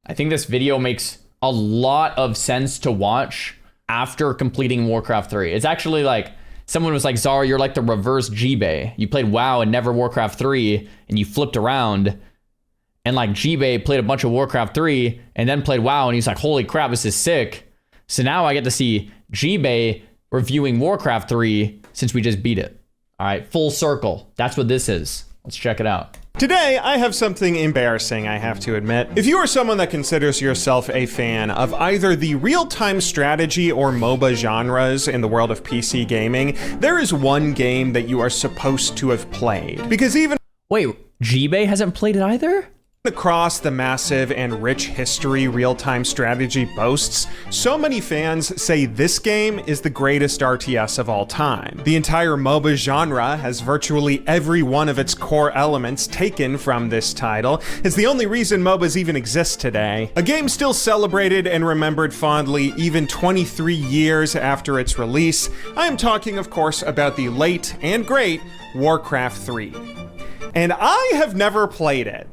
I think this video makes a lot of sense to watch after completing Warcraft 3. It's actually like, someone was like, Xaryu, you're like the reverse Jibei. You played WoW and never Warcraft 3, and you flipped around. And like Jibei played a bunch of Warcraft 3 and then played WoW, and he's like, holy crap, this is sick. So now I get to see Jibei reviewing Warcraft 3 since we just beat it. All right, full circle. That's what this is. Let's check it out. Today, I have something embarrassing, I have to admit. If you are someone that considers yourself a fan of either the real-time strategy or MOBA genres in the world of PC gaming, there is one game that you are supposed to have played. Because even— Wait, Jibei hasn't played it either? across the massive and rich history real-time strategy boasts, so many fans say this game is the greatest RTS of all time. The entire MOBA genre has virtually every one of its core elements taken from this title. It's the only reason MOBAs even exist today. A game still celebrated and remembered fondly even 23 years after its release. I am talking, of course, about the late and great Warcraft 3. And I have never played it.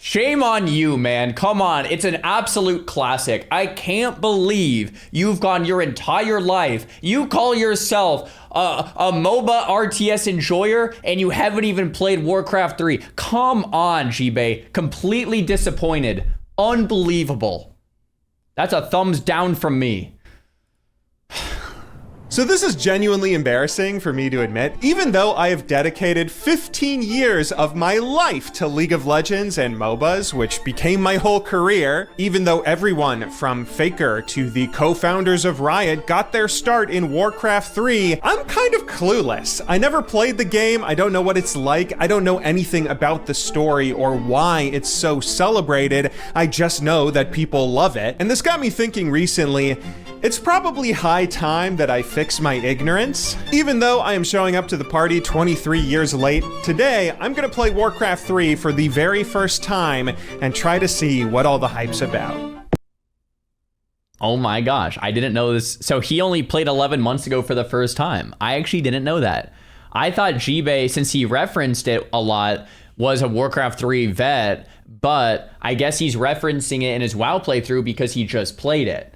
Shame on you, man. Come on. It's an absolute classic. I can't believe you've gone your entire life. You call yourself a MOBA RTS enjoyer and you haven't even played Warcraft 3. Come on, Jibei. Completely disappointed. Unbelievable. That's a thumbs down from me. So this is genuinely embarrassing for me to admit, even though I have dedicated 15 years of my life to League of Legends and MOBAs, which became my whole career, even though everyone from Faker to the co-founders of Riot got their start in Warcraft 3, I'm kind of clueless. I never played the game, I don't know what it's like, I don't know anything about the story or why it's so celebrated, I just know that people love it. And this got me thinking recently, it's probably high time that I fix my ignorance. Even though I am showing up to the party 23 years late, today I'm gonna play Warcraft 3 for the very first time and try to see what all the hype's about. Oh my gosh, I didn't know this. So he only played 11 months ago for the first time. I actually didn't know that. I thought Jibei, since he referenced it a lot, was a Warcraft 3 vet, but I guess he's referencing it in his WoW playthrough because he just played it.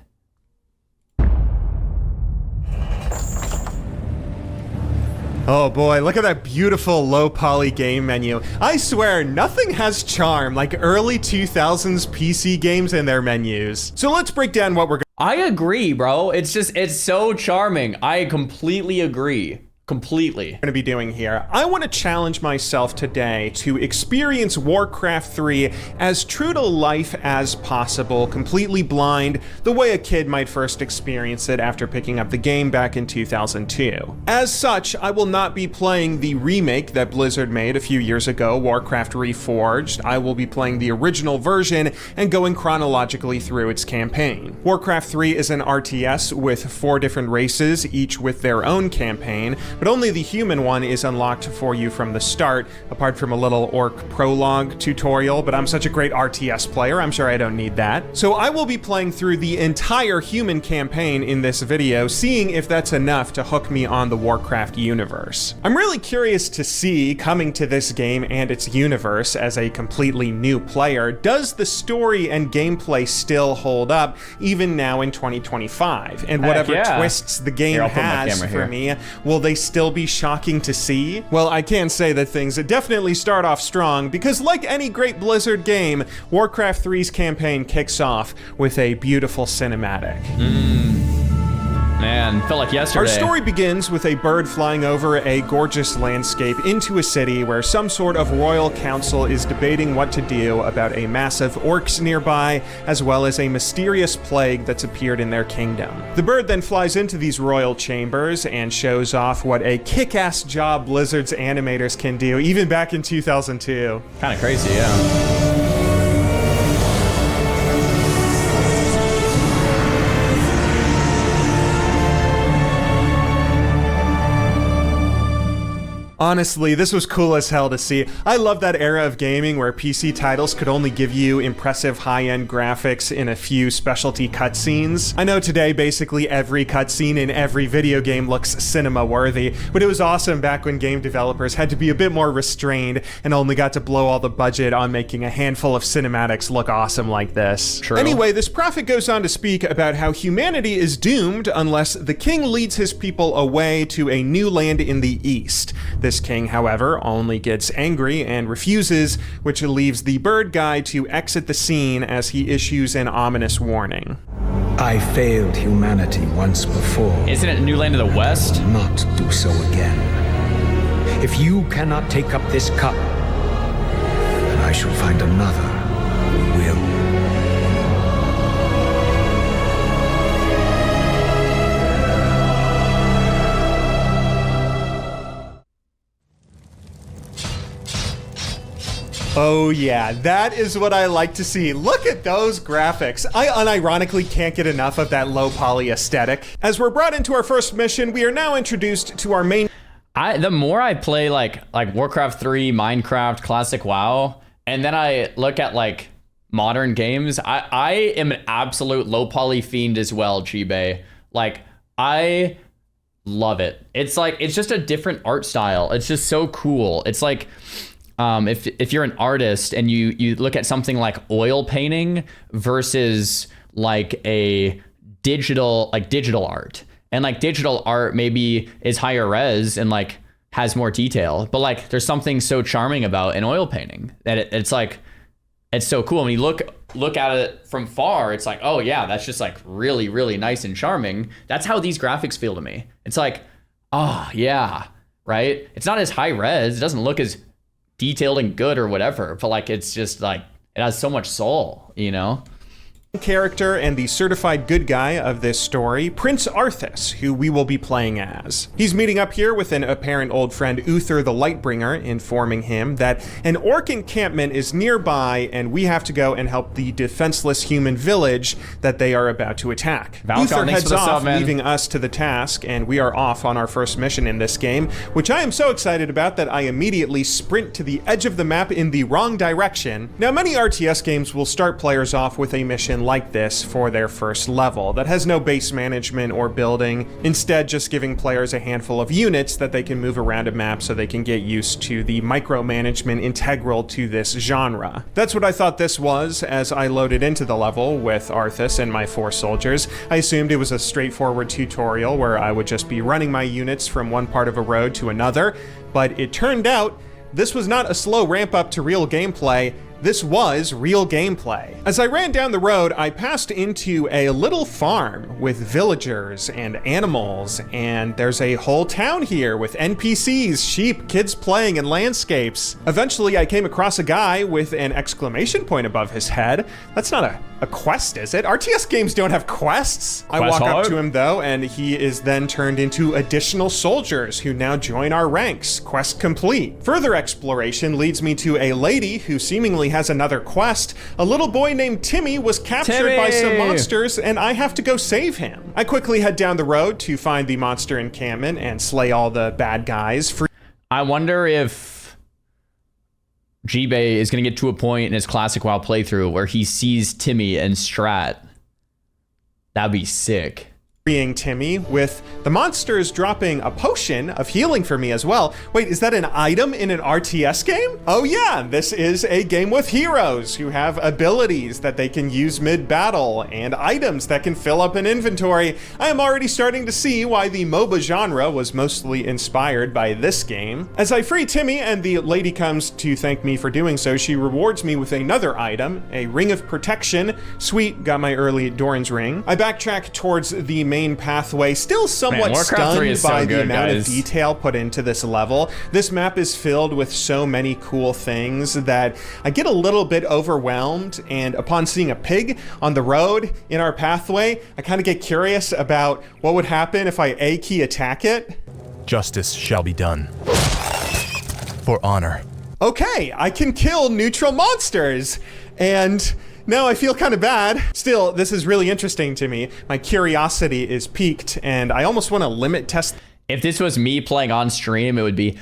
Oh boy, look at that beautiful low poly game menu. I swear, nothing has charm like early 2000s PC games and their menus. So let's break down what we're I agree, bro. It's so charming. I completely agree. Completely. going to be doing here. I want to challenge myself today to experience Warcraft 3 as true to life as possible, completely blind, the way a kid might first experience it after picking up the game back in 2002. As such, I will not be playing the remake that Blizzard made a few years ago, Warcraft Reforged. I will be playing the original version and going chronologically through its campaign. Warcraft 3 is an RTS with 4 different races, each with their own campaign, but only the human one is unlocked for you from the start, apart from a little orc prologue tutorial, but I'm such a great RTS player, I'm sure I don't need that. So I will be playing through the entire human campaign in this video, seeing if that's enough to hook me on the Warcraft universe. I'm really curious to see, coming to this game and its universe as a completely new player, does the story and gameplay still hold up, even now in 2025? And whatever twists the game has for me, will they still be shocking to see? Well, I can say that things definitely start off strong, because like any great Blizzard game, Warcraft 3's campaign kicks off with a beautiful cinematic. Man, felt like yesterday. Our story begins with a bird flying over a gorgeous landscape into a city where some sort of royal council is debating what to do about a massive orcs nearby, as well as a mysterious plague that's appeared in their kingdom. The bird then flies into these royal chambers and shows off what a kick-ass job Blizzard's animators can do, even back in 2002. Kind of crazy, yeah. Honestly, this was cool as hell to see. I love that era of gaming where PC titles could only give you impressive high-end graphics in a few specialty cutscenes. I know today basically every cutscene in every video game looks cinema-worthy, but it was awesome back when game developers had to be a bit more restrained and only got to blow all the budget on making a handful of cinematics look awesome like this. True. Anyway, this prophet goes on to speak about how humanity is doomed unless the king leads his people away to a new land in the east. This king, however, only gets angry and refuses, which leaves the bird guy to exit the scene as he issues an ominous warning. I failed humanity once before. Isn't it New Land of the West? Not do so again. If you cannot take up this cup, then I shall find another who will. Oh yeah, that is what I like to see. Look at those graphics. I unironically can't get enough of that low poly aesthetic. As we're brought into our first mission, we are now introduced to our main... The more I play like Warcraft 3, Minecraft, Classic WoW, and then I look at like modern games, I am an absolute low poly fiend as well, Chibe. Like, I love it. It's like, it's just a different art style. It's just so cool. It's like... if you're an artist and you look at something like oil painting versus like a digital art, and like digital art maybe is higher res and like has more detail, but like there's something so charming about an oil painting that it's like, it's so cool. When you look at it from far, it's like, oh yeah, that's just like really, really nice and charming. That's how these graphics feel to me. It's like, oh yeah, right? It's not as high res. It doesn't look as detailed and good or whatever, but like it's just like it has so much soul, you know? Character and the certified good guy of this story, Prince Arthas, who we will be playing as. He's meeting up here with an apparent old friend, Uther the Lightbringer, informing him that an orc encampment is nearby and we have to go and help the defenseless human village that they are about to attack. Uther heads off, leaving us to the task, and we are off on our first mission in this game, which I am so excited about that I immediately sprint to the edge of the map in the wrong direction. Now, many RTS games will start players off with a mission like this for their first level that has no base management or building, instead just giving players a handful of units that they can move around a map so they can get used to the micromanagement integral to this genre. That's what I thought this was as I loaded into the level with Arthas and my 4 soldiers. I assumed it was a straightforward tutorial where I would just be running my units from one part of a road to another, but it turned out this was not a slow ramp up to real gameplay. This was real gameplay. As I ran down the road, I passed into a little farm with villagers and animals, and there's a whole town here with NPCs, sheep, kids playing, and landscapes. Eventually, I came across a guy with an exclamation point above his head. That's not a quest, is it? RTS games don't have quests. I walk up to him though, and he is then turned into additional soldiers who now join our ranks. Quest complete. Further exploration leads me to a lady who seemingly has another quest. A little boy named Timmy was captured by some monsters, and I have to go save him. I quickly head down the road to find the monster encampment and slay all the bad guys. I wonder if G-Bay is going to get to a point in his Classic WoW playthrough where he sees Timmy and Strat. That'd be sick. Freeing Timmy, with the monsters dropping a potion of healing for me as well. Wait, is that an item in an RTS game? Oh yeah, this is a game with heroes who have abilities that they can use mid-battle and items that can fill up an inventory. I am already starting to see why the MOBA genre was mostly inspired by this game. As I free Timmy and the lady comes to thank me for doing so, she rewards me with another item, a ring of protection. Sweet, got my early Doran's ring. I backtrack towards the main pathway, still somewhat stunned by the amount of detail put into this level. This map is filled with so many cool things that I get a little bit overwhelmed, and upon seeing a pig on the road in our pathway, I kind of get curious about what would happen if I A-key attack it. Justice shall be done. For honor. Okay, I can kill neutral monsters, and now I feel kind of bad. Still, this is really interesting to me. My curiosity is piqued, and I almost want to limit test. If this was me playing on stream, it would be,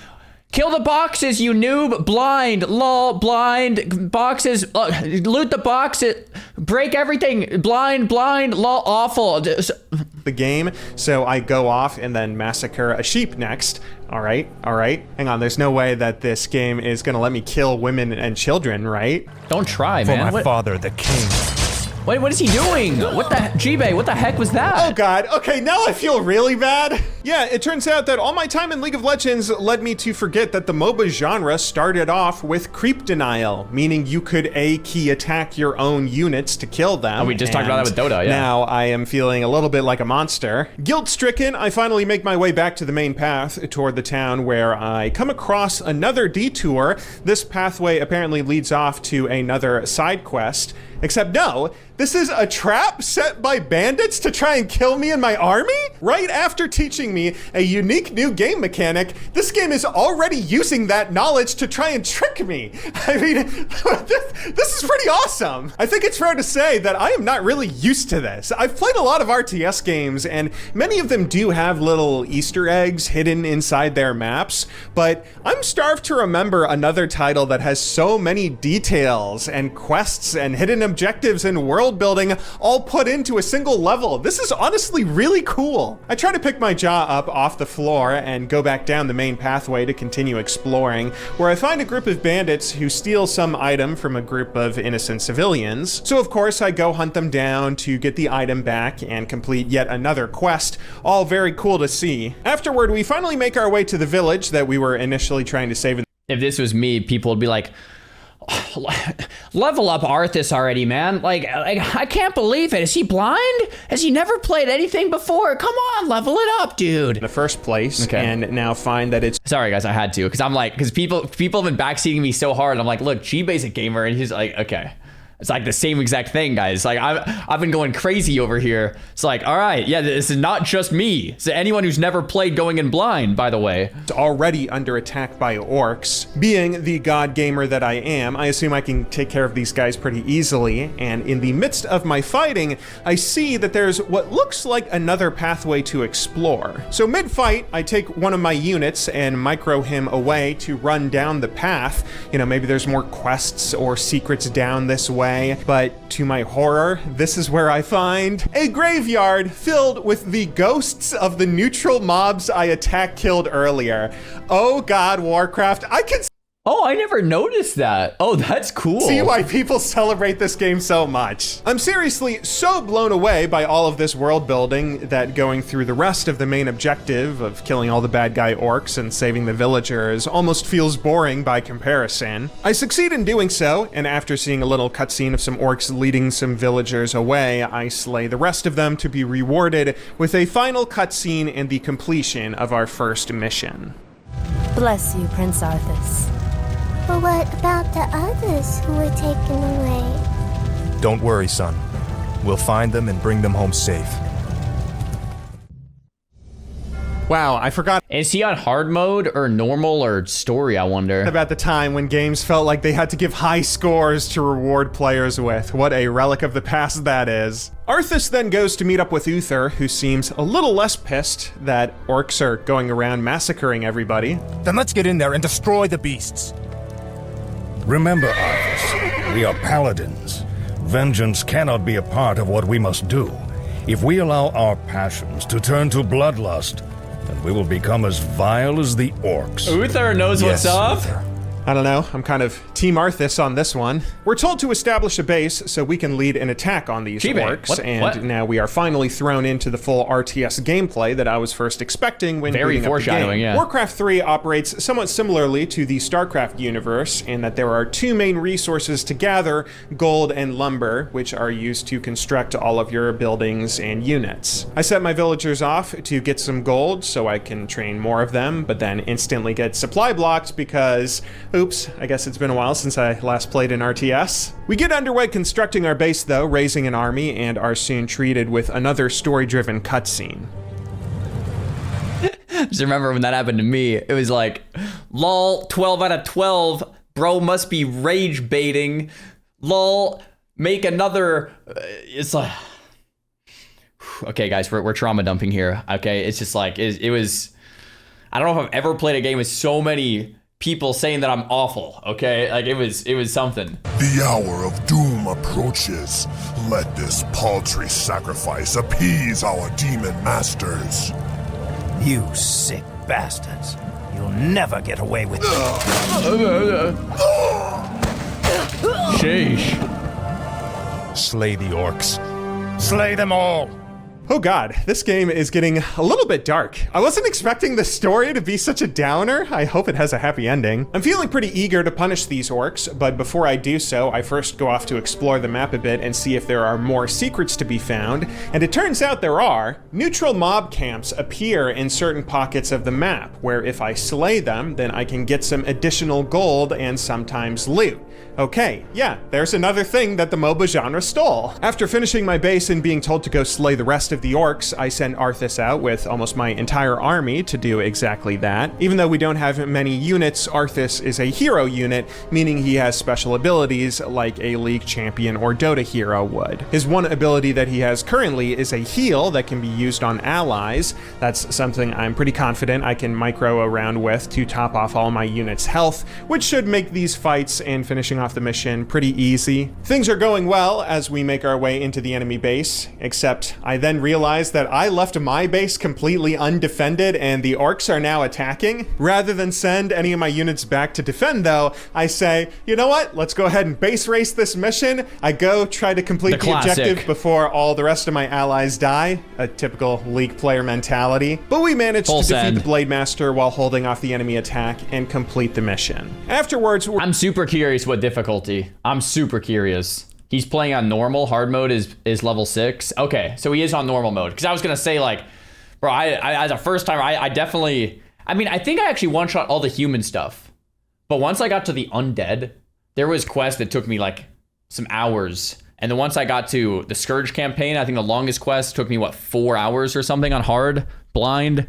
Kill the boxes, you noob. Blind. Lol. Blind. Boxes. Loot the boxes. Break everything. Blind. Lol. Awful. The game, so I go off and then massacre a sheep next. All right. Hang on, there's no way that this game is gonna let me kill women and children, right? Don't try, For man. my father, the king. What is he doing? What the G-Bay, what the heck was that? Oh God, okay, now I feel really bad. Yeah, it turns out that all my time in League of Legends led me to forget that the MOBA genre started off with creep denial, meaning you could A-key attack your own units to kill them. Oh, we just talked about that with Dota, yeah. Now I am feeling a little bit like a monster. Guilt-stricken, I finally make my way back to the main path toward the town where I come across another detour. This pathway apparently leads off to another side quest. Except no, this is a trap set by bandits to try and kill me and my army? Right after teaching me a unique new game mechanic, this game is already using that knowledge to try and trick me. I mean, this is pretty awesome. I think it's fair to say that I am not really used to this. I've played a lot of RTS games, and many of them do have little Easter eggs hidden inside their maps, but I'm starved to remember another title that has so many details and quests and hidden objectives and world building all put into a single level. This is honestly really cool. I try to pick my jaw up off the floor and go back down the main pathway to continue exploring, where I find a group of bandits who steal some item from a group of innocent civilians. So of course I go hunt them down to get the item back and complete yet another quest, all very cool to see. Afterward, we finally make our way to the village that we were initially trying to save. If this was me, people would be like, level up Arthas already, man. Like, I can't believe it. Is he blind? Has he never played anything before? Come on, level it up, dude. In the first place, Okay. and now find that it's Sorry, guys, I had to, because I'm like, because people have been backseating me so hard. I'm like, look, G-Bay's a gamer, and he's like, okay. It's like the same exact thing, guys. Like, I've been going crazy over here. It's like, all right, yeah, this is not just me. So anyone who's never played going in blind, by the way. already under attack by orcs. Being the god gamer that I am, I assume I can take care of these guys pretty easily, and in the midst of my fighting, I see that there's what looks like another pathway to explore. So mid-fight, I take one of my units and micro him away to run down the path. You know, maybe there's more quests or secrets down this way, but to my horror, this is where I find a graveyard filled with the ghosts of the neutral mobs I killed earlier. Oh God, Warcraft, I can Oh, I never noticed that. Oh, that's cool. see why people celebrate this game so much. I'm seriously so blown away by all of this world building that going through the rest of the main objective of killing all the bad guy orcs and saving the villagers almost feels boring by comparison. I succeed in doing so, and after seeing a little cutscene of some orcs leading some villagers away, I slay the rest of them to be rewarded with a final cutscene and the completion of our first mission. Bless you, Prince Arthas. But what about the others who were taken away? Don't worry, son. We'll find them and bring them home safe. Wow, I forgot Is he on hard mode or normal or story, I wonder? about the time when games felt like they had to give high scores to reward players with. What a relic of the past that is. Arthas then goes to meet up with Uther, who seems a little less pissed that orcs are going around massacring everybody. Then let's get in there and destroy the beasts. Remember, Arthas, we are paladins. Vengeance cannot be a part of what we must do. If we allow our passions to turn to bloodlust, then we will become as vile as the orcs. Uther knows what's up. Uther. I don't know, I'm kind of Team Arthas on this one. We're told to establish a base so we can lead an attack on these G-Bay, orcs, what? and What? now we are finally thrown into the full RTS gameplay that I was first expecting when Very booting up the foreshadowing, game. yeah. Warcraft 3 operates somewhat similarly to the StarCraft universe in that there are two main resources to gather, gold and lumber, which are used to construct all of your buildings and units. I set my villagers off to get some gold so I can train more of them, but then instantly get supply blocked because, oops, I guess it's been a while since I last played in RTS. We get underway constructing our base though, raising an army, and are soon treated with another story-driven cutscene. Just remember when that happened to me, it was like, lol, 12 out of 12, bro must be rage baiting, lol, make another, it's like, okay guys, we're trauma dumping here, okay? It's just like, it was, I don't know if I've ever played a game with so many people saying that I'm awful, okay? Like, it was something. The hour of doom approaches. Let this paltry sacrifice appease our demon masters. You sick bastards. You'll never get away with it. Sheesh. Slay the orcs. Slay them all! Oh god, this game is getting a little bit dark. I wasn't expecting the story to be such a downer. I hope it has a happy ending. I'm feeling pretty eager to punish these orcs, but before I do so, I first go off to explore the map a bit and see if there are more secrets to be found. And it turns out there are. Neutral mob camps appear in certain pockets of the map, where if I slay them, then I can get some additional gold and sometimes loot. Okay, yeah, there's another thing that the MOBA genre stole. After finishing my base and being told to go slay the rest of the orcs, I send Arthas out with almost my entire army to do exactly that. Even though we don't have many units, Arthas is a hero unit, meaning he has special abilities like a League champion or Dota hero would. His one ability that he has currently is a heal that can be used on allies. That's something I'm pretty confident I can micro around with to top off all my units' health, which should make these fights and finishing off the mission pretty easy. Things are going well as we make our way into the enemy base, except I then realize that I left my base completely undefended and the orcs are now attacking. Rather than send any of my units back to defend though, I say, you know what, let's go ahead and base race this mission. I go try to complete the objective before all the rest of my allies die, a typical League player mentality. But we managed to defeat the Blade Master while holding off the enemy attack and complete the mission. Afterwards, I'm super curious what difficulty. I'm super curious. He's playing on normal. Hard mode is level 6. Okay, so he is on normal mode. Because I was gonna say, like, bro, I as a first timer, I definitely, I mean, I think I actually one-shot all the human stuff. But once I got to the undead, there was quests that took me like some hours. And then once I got to the Scourge campaign, I think the longest quest took me, what, 4 hours or something on hard, blind.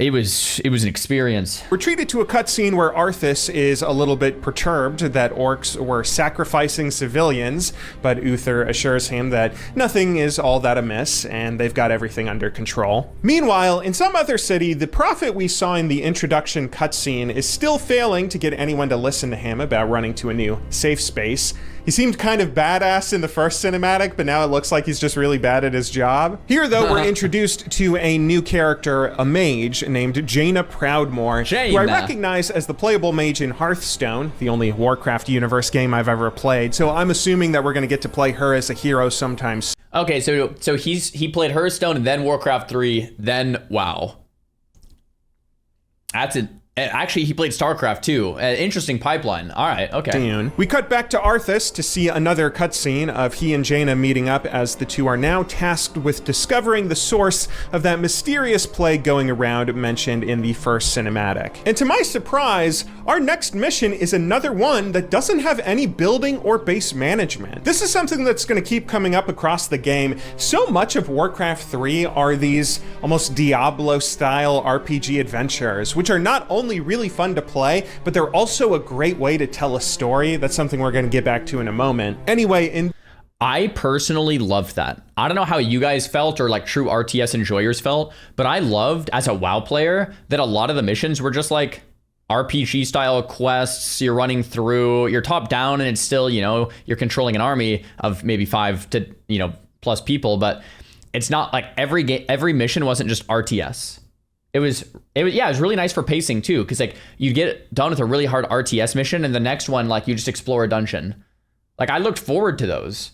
It was an experience. We're treated to a cutscene where Arthas is a little bit perturbed that orcs were sacrificing civilians, but Uther assures him that nothing is all that amiss and they've got everything under control. Meanwhile, in some other city, the prophet we saw in the introduction cutscene is still failing to get anyone to listen to him about running to a new safe space. He seemed kind of badass in the first cinematic, but now it looks like he's just really bad at his job. Here, though, we're introduced to a new character, a mage named Jaina Proudmoore, who I recognize as the playable mage in Hearthstone, the only Warcraft universe game I've ever played, so I'm assuming that we're going to get to play her as a hero sometimes. Okay, so he played Hearthstone and then Warcraft 3, then WoW. That's it. Actually, he played StarCraft too. Interesting pipeline. All right, okay. We cut back to Arthas to see another cutscene of he and Jaina meeting up as the two are now tasked with discovering the source of that mysterious plague going around mentioned in the first cinematic. And to my surprise, our next mission is another one that doesn't have any building or base management. This is something that's going to keep coming up across the game. So much of Warcraft 3 are these almost Diablo-style RPG adventures, which are not only really fun to play, but they're also a great way to tell a story. That's something we're going to get back to in a moment. Anyway, I personally loved that. I don't know how you guys felt or like true RTS enjoyers felt, but I loved as a WoW player that a lot of the missions were just like RPG style quests. You're running through, you're top down and it's still, you know, you're controlling an army of maybe 5 to, you know, plus people, but it's not like every mission wasn't just RTS. It was really nice for pacing too, because like you get done with a really hard RTS mission and the next one, like you just explore a dungeon. Like I looked forward to those.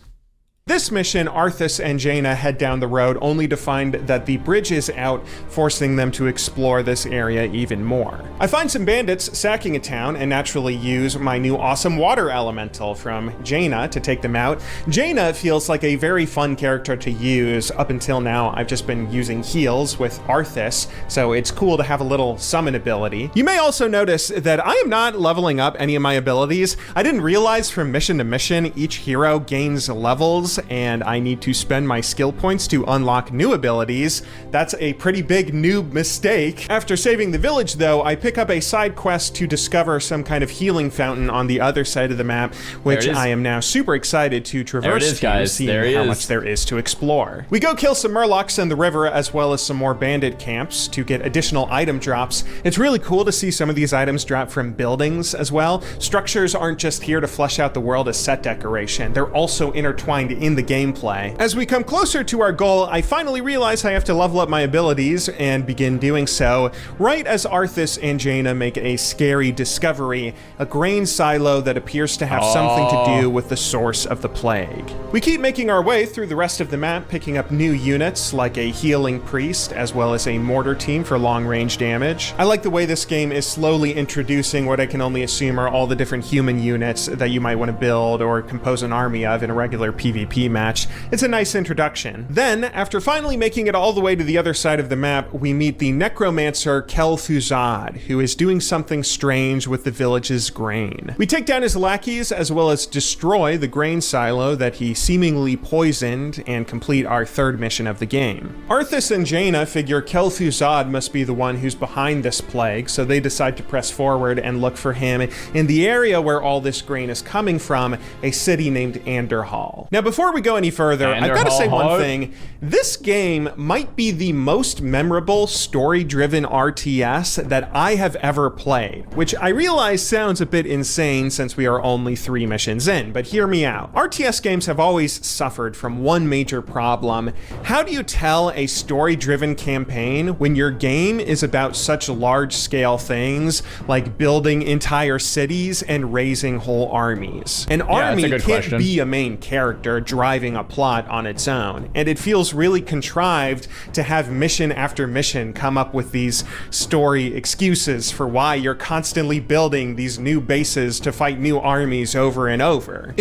This mission, Arthas and Jaina head down the road only to find that the bridge is out, forcing them to explore this area even more. I find some bandits sacking a town and naturally use my new awesome water elemental from Jaina to take them out. Jaina feels like a very fun character to use. Up until now, I've just been using heals with Arthas, so it's cool to have a little summon ability. You may also notice that I am not leveling up any of my abilities. I didn't realize from mission to mission, each hero gains levels. abilities, and I need to spend my skill points to unlock new abilities. That's a pretty big noob mistake. After saving the village, though, I pick up a side quest to discover some kind of healing fountain on the other side of the map, which I am now super excited to traverse to, seeing how much there is to explore. We go kill some murlocs in the river, as well as some more bandit camps to get additional item drops. It's really cool to see some of these items drop from buildings as well. Structures aren't just here to flesh out the world as set decoration, they're also intertwined in the gameplay. As we come closer to our goal, I finally realize I have to level up my abilities and begin doing so right as Arthas and Jaina make a scary discovery, a grain silo that appears to have something to do with the source of the plague. We keep making our way through the rest of the map, picking up new units like a healing priest as well as a mortar team for long-range damage. I like the way this game is slowly introducing what I can only assume are all the different human units that you might want to build or compose an army of in a regular PvP match. It's a nice introduction. Then, after finally making it all the way to the other side of the map, we meet the necromancer Kel'Thuzad, who is doing something strange with the village's grain. We take down his lackeys as well as destroy the grain silo that he seemingly poisoned and complete our third mission of the game. Arthas and Jaina figure Kel'Thuzad must be the one who's behind this plague, so they decide to press forward and look for him in the area where all this grain is coming from, a city named Anderhal. Now, before we go any further, I've got to say one thing. This game might be the most memorable story-driven RTS that I have ever played, which I realize sounds a bit insane since we are only 3 missions in, but hear me out. RTS games have always suffered from one major problem. How do you tell a story-driven campaign when your game is about such large-scale things like building entire cities and raising whole armies? An army can't be a main character driving a plot on its own, and it feels really contrived to have mission after mission come up with these story excuses for why you're constantly building these new bases to fight new armies over and over.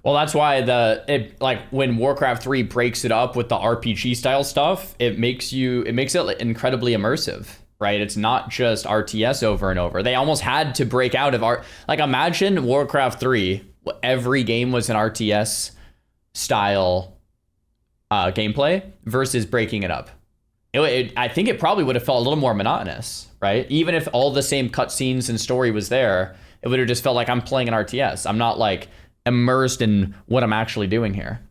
Well, that's why when Warcraft 3 breaks it up with the RPG style stuff, it makes it incredibly immersive, right? It's not just RTS over and over. They almost had to break out of imagine Warcraft 3, every game was an RTS style gameplay versus breaking it up. I think it probably would have felt a little more monotonous, right? Even if all the same cutscenes and story was there, it would have just felt like I'm playing an RTS. I'm not immersed in what I'm actually doing here.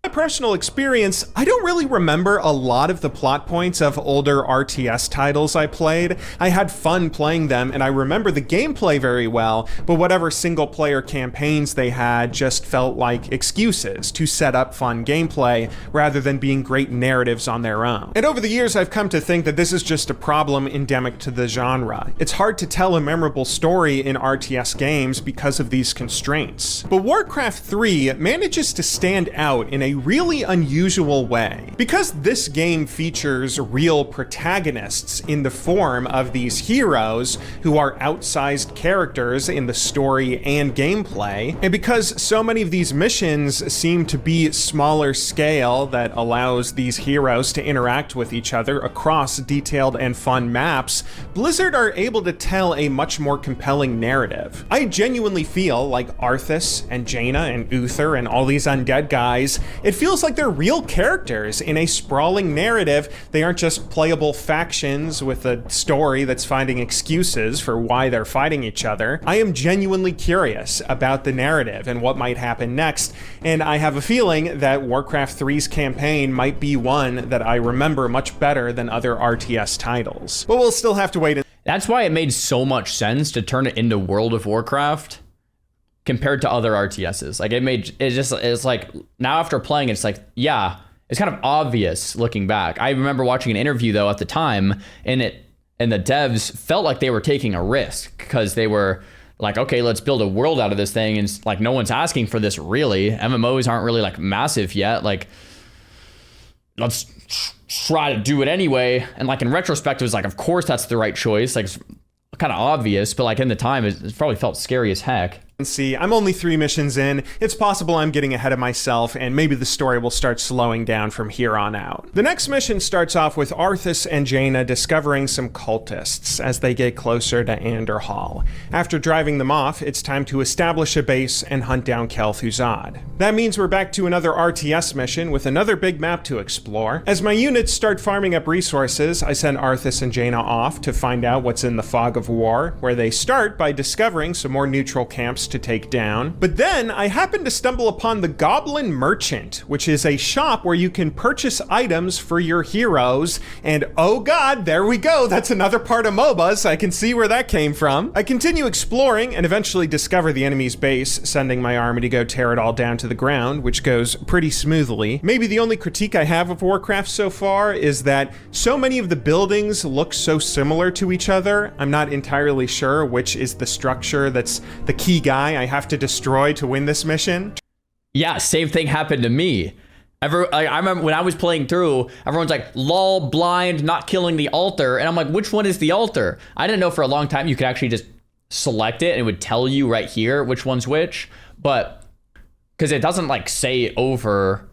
My personal experience, I don't really remember a lot of the plot points of older RTS titles I played. I had fun playing them, and I remember the gameplay very well, but whatever single-player campaigns they had just felt like excuses to set up fun gameplay rather than being great narratives on their own. And over the years, I've come to think that this is just a problem endemic to the genre. It's hard to tell a memorable story in RTS games because of these constraints. But Warcraft 3 manages to stand out in a really unusual way. Because this game features real protagonists in the form of these heroes who are outsized characters in the story and gameplay, and because so many of these missions seem to be smaller scale that allows these heroes to interact with each other across detailed and fun maps, Blizzard are able to tell a much more compelling narrative. I genuinely feel like Arthas and Jaina and Uther and all these undead guys, it feels like they're real characters in a sprawling narrative. They aren't just playable factions with a story that's finding excuses for why they're fighting each other. I am genuinely curious about the narrative and what might happen next, and I have a feeling that Warcraft 3's campaign might be one that I remember much better than other RTS titles. But we'll still have to wait. That's why it made so much sense to turn it into World of Warcraft compared to other RTSs. It's like now after playing it, it's like, yeah, it's kind of obvious looking back. I remember watching an interview though at the time, and the devs felt like they were taking a risk because they were like, okay, let's build a world out of this thing, and like no one's asking for this really. MMOs aren't really like massive yet. Like, let's try to do it anyway. And like in retrospect, it was like, of course that's the right choice. Like, it's kind of obvious, but like in the time, it probably felt scary as heck. See, I'm only 3 missions in. It's possible I'm getting ahead of myself, and maybe the story will start slowing down from here on out. The next mission starts off with Arthas and Jaina discovering some cultists as they get closer to Anderhall. After driving them off, it's time to establish a base and hunt down Kel'Thuzad. That means we're back to another RTS mission with another big map to explore. As my units start farming up resources, I send Arthas and Jaina off to find out what's in the Fog of War, where they start by discovering some more neutral camps to take down. But then I happen to stumble upon the Goblin Merchant, which is a shop where you can purchase items for your heroes. And oh god, there we go. That's another part of MOBAs. I can see where that came from. I continue exploring and eventually discover the enemy's base, sending my army to go tear it all down to the ground, which goes pretty smoothly. Maybe the only critique I have of Warcraft so far is that so many of the buildings look so similar to each other. I'm not entirely sure which is the structure that's the key guy I have to destroy to win this mission. Yeah, same thing happened to me. I remember when I was playing through, everyone's like, lol, blind, not killing the altar. And I'm like, which one is the altar? I didn't know for a long time you could actually just select it and it would tell you right here which one's which. But because it doesn't like say over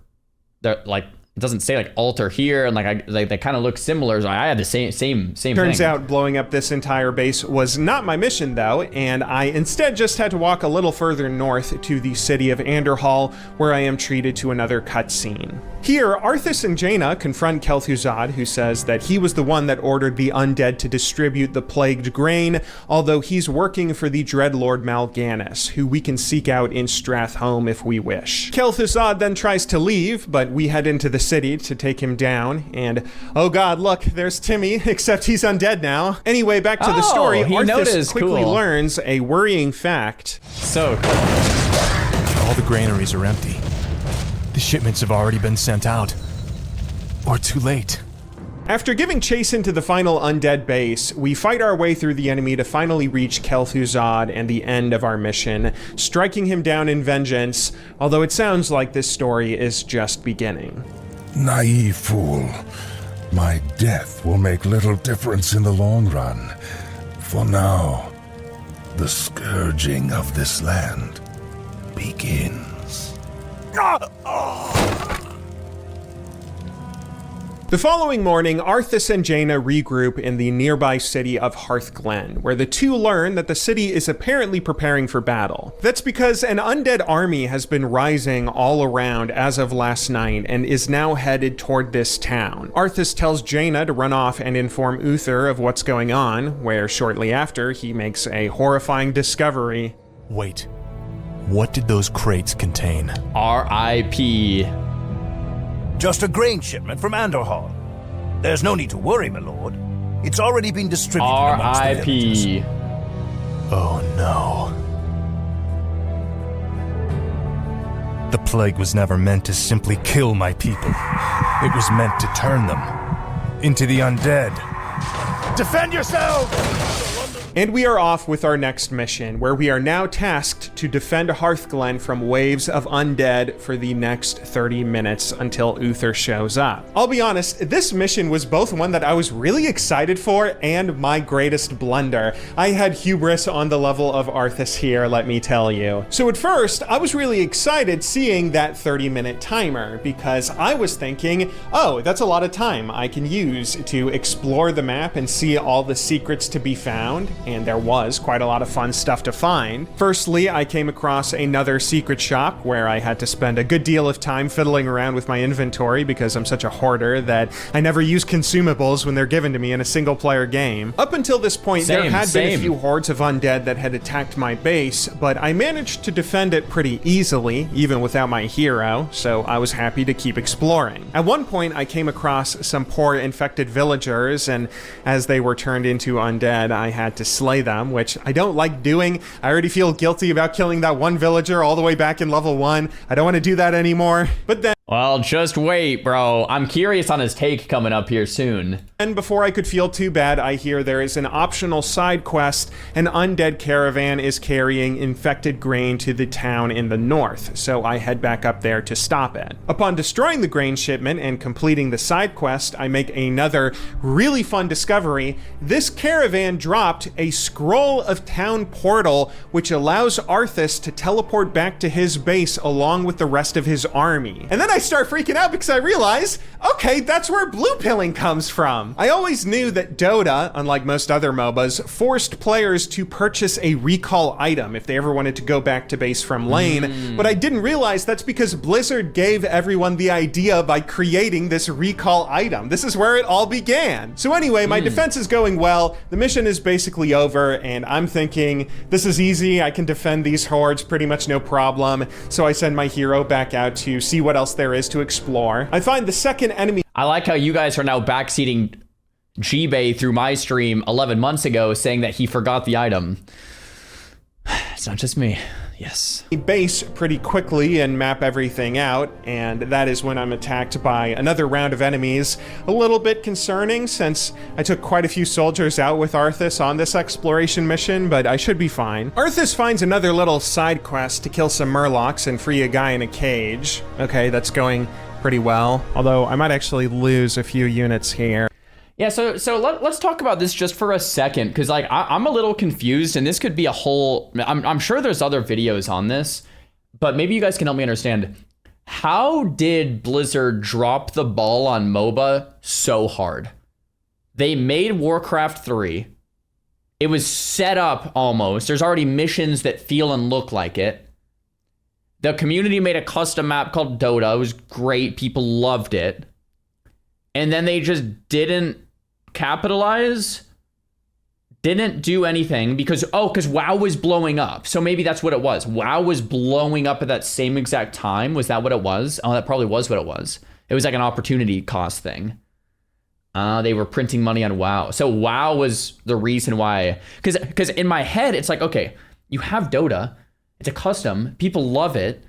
the, like, it doesn't say like altar here, and they kind of look similar. So I had the same Turns thing. out blowing up this entire base was not my mission though, and I instead just had to walk a little further north to the city of Anderhall, where I am treated to another cutscene. Here, Arthas and Jaina confront Kel'Thuzad, who says that he was the one that ordered the undead to distribute the plagued grain, although he's working for the Dreadlord Mal'Ganis, who we can seek out in Stratholme if we wish. Kel'Thuzad then tries to leave, but we head into the city to take him down, and oh god, look, there's Timmy, except he's undead now. Anyway, back to the story. Arthas quickly learns a worrying fact. So cool. All the granaries are empty. The shipments have already been sent out. Or too late. After giving chase into the final undead base, we fight our way through the enemy to finally reach Kel'Thuzad and the end of our mission, striking him down in vengeance, although it sounds like this story is just beginning. Naive fool. My death will make little difference in the long run. For now, the scourging of this land begins. The following morning, Arthas and Jaina regroup in the nearby city of Hearthglen, where the two learn that the city is apparently preparing for battle. That's because an undead army has been rising all around as of last night and is now headed toward this town. Arthas tells Jaina to run off and inform Uther of what's going on, where shortly after he makes a horrifying discovery. Wait, what did those crates contain? R.I.P. Just a grain shipment from Anderhall. There's no need to worry, my lord. It's already been distributed amongst the R.I.P. villagers. Oh no. The plague was never meant to simply kill my people. It was meant to turn them into the undead. Defend yourself! And we are off with our next mission, where we are now tasked to defend Hearthglen from waves of undead for the next 30 minutes until Uther shows up. I'll be honest, this mission was both one that I was really excited for and my greatest blunder. I had hubris on the level of Arthas here, let me tell you. So at first, I was really excited seeing that 30-minute timer, because I was thinking, oh, that's a lot of time I can use to explore the map and see all the secrets to be found. And there was quite a lot of fun stuff to find. Firstly, I came across another secret shop where I had to spend a good deal of time fiddling around with my inventory because I'm such a hoarder that I never use consumables when they're given to me in a single-player game. Up until this point, there had been a few hordes of undead that had attacked my base, but I managed to defend it pretty easily, even without my hero, so I was happy to keep exploring. At one point, I came across some poor infected villagers, and as they were turned into undead, I had to slay them, which I don't like doing. I already feel guilty about killing that one villager all the way back in level 1. I don't want to do that anymore. But then Well, just wait, bro. I'm curious on his take coming up here soon. And before I could feel too bad, I hear there is an optional side quest. An undead caravan is carrying infected grain to the town in the north, so I head back up there to stop it. Upon destroying the grain shipment and completing the side quest, I make another really fun discovery. This caravan dropped a scroll of town portal, which allows Arthas to teleport back to his base along with the rest of his army. And then I start freaking out because I realize, okay, that's where blue pilling comes from. I always knew that Dota, unlike most other MOBAs, forced players to purchase a recall item if they ever wanted to go back to base from lane, but I didn't realize that's because Blizzard gave everyone the idea by creating this recall item. This is where it all began. So anyway, my defense is going well, the mission is basically over, and I'm thinking, this is easy, I can defend these hordes pretty much no problem, so I send my hero back out to see what else there is to explore. I find the second enemy. I like how you guys are now backseating G-Bay through my stream 11 months ago saying that he forgot the item. It's not just me. Yes. Base pretty quickly and map everything out, and that is when I'm attacked by another round of enemies. A little bit concerning since I took quite a few soldiers out with Arthas on this exploration mission, but I should be fine. Arthas finds another little side quest to kill some murlocs and free a guy in a cage. Okay, that's going pretty well, although I might actually lose a few units here. Yeah, so let's talk about this just for a second, because like I'm a little confused, and this could be a whole. I'm sure there's other videos on this, but maybe you guys can help me understand. How did Blizzard drop the ball on MOBA so hard? They made Warcraft 3. It was set up almost. There's already missions that feel and look like it. The community made a custom map called Dota. It was great. People loved it. And then they just didn't capitalize, didn't do anything because WoW was blowing up. So maybe that's what it was. WoW was blowing up at that same exact time. Was that what it was? Oh, that probably was what it was. It was like an opportunity cost thing. They were printing money on WoW. So WoW was the reason why. Because in my head, it's like, okay, you have Dota. It's a custom. People love it.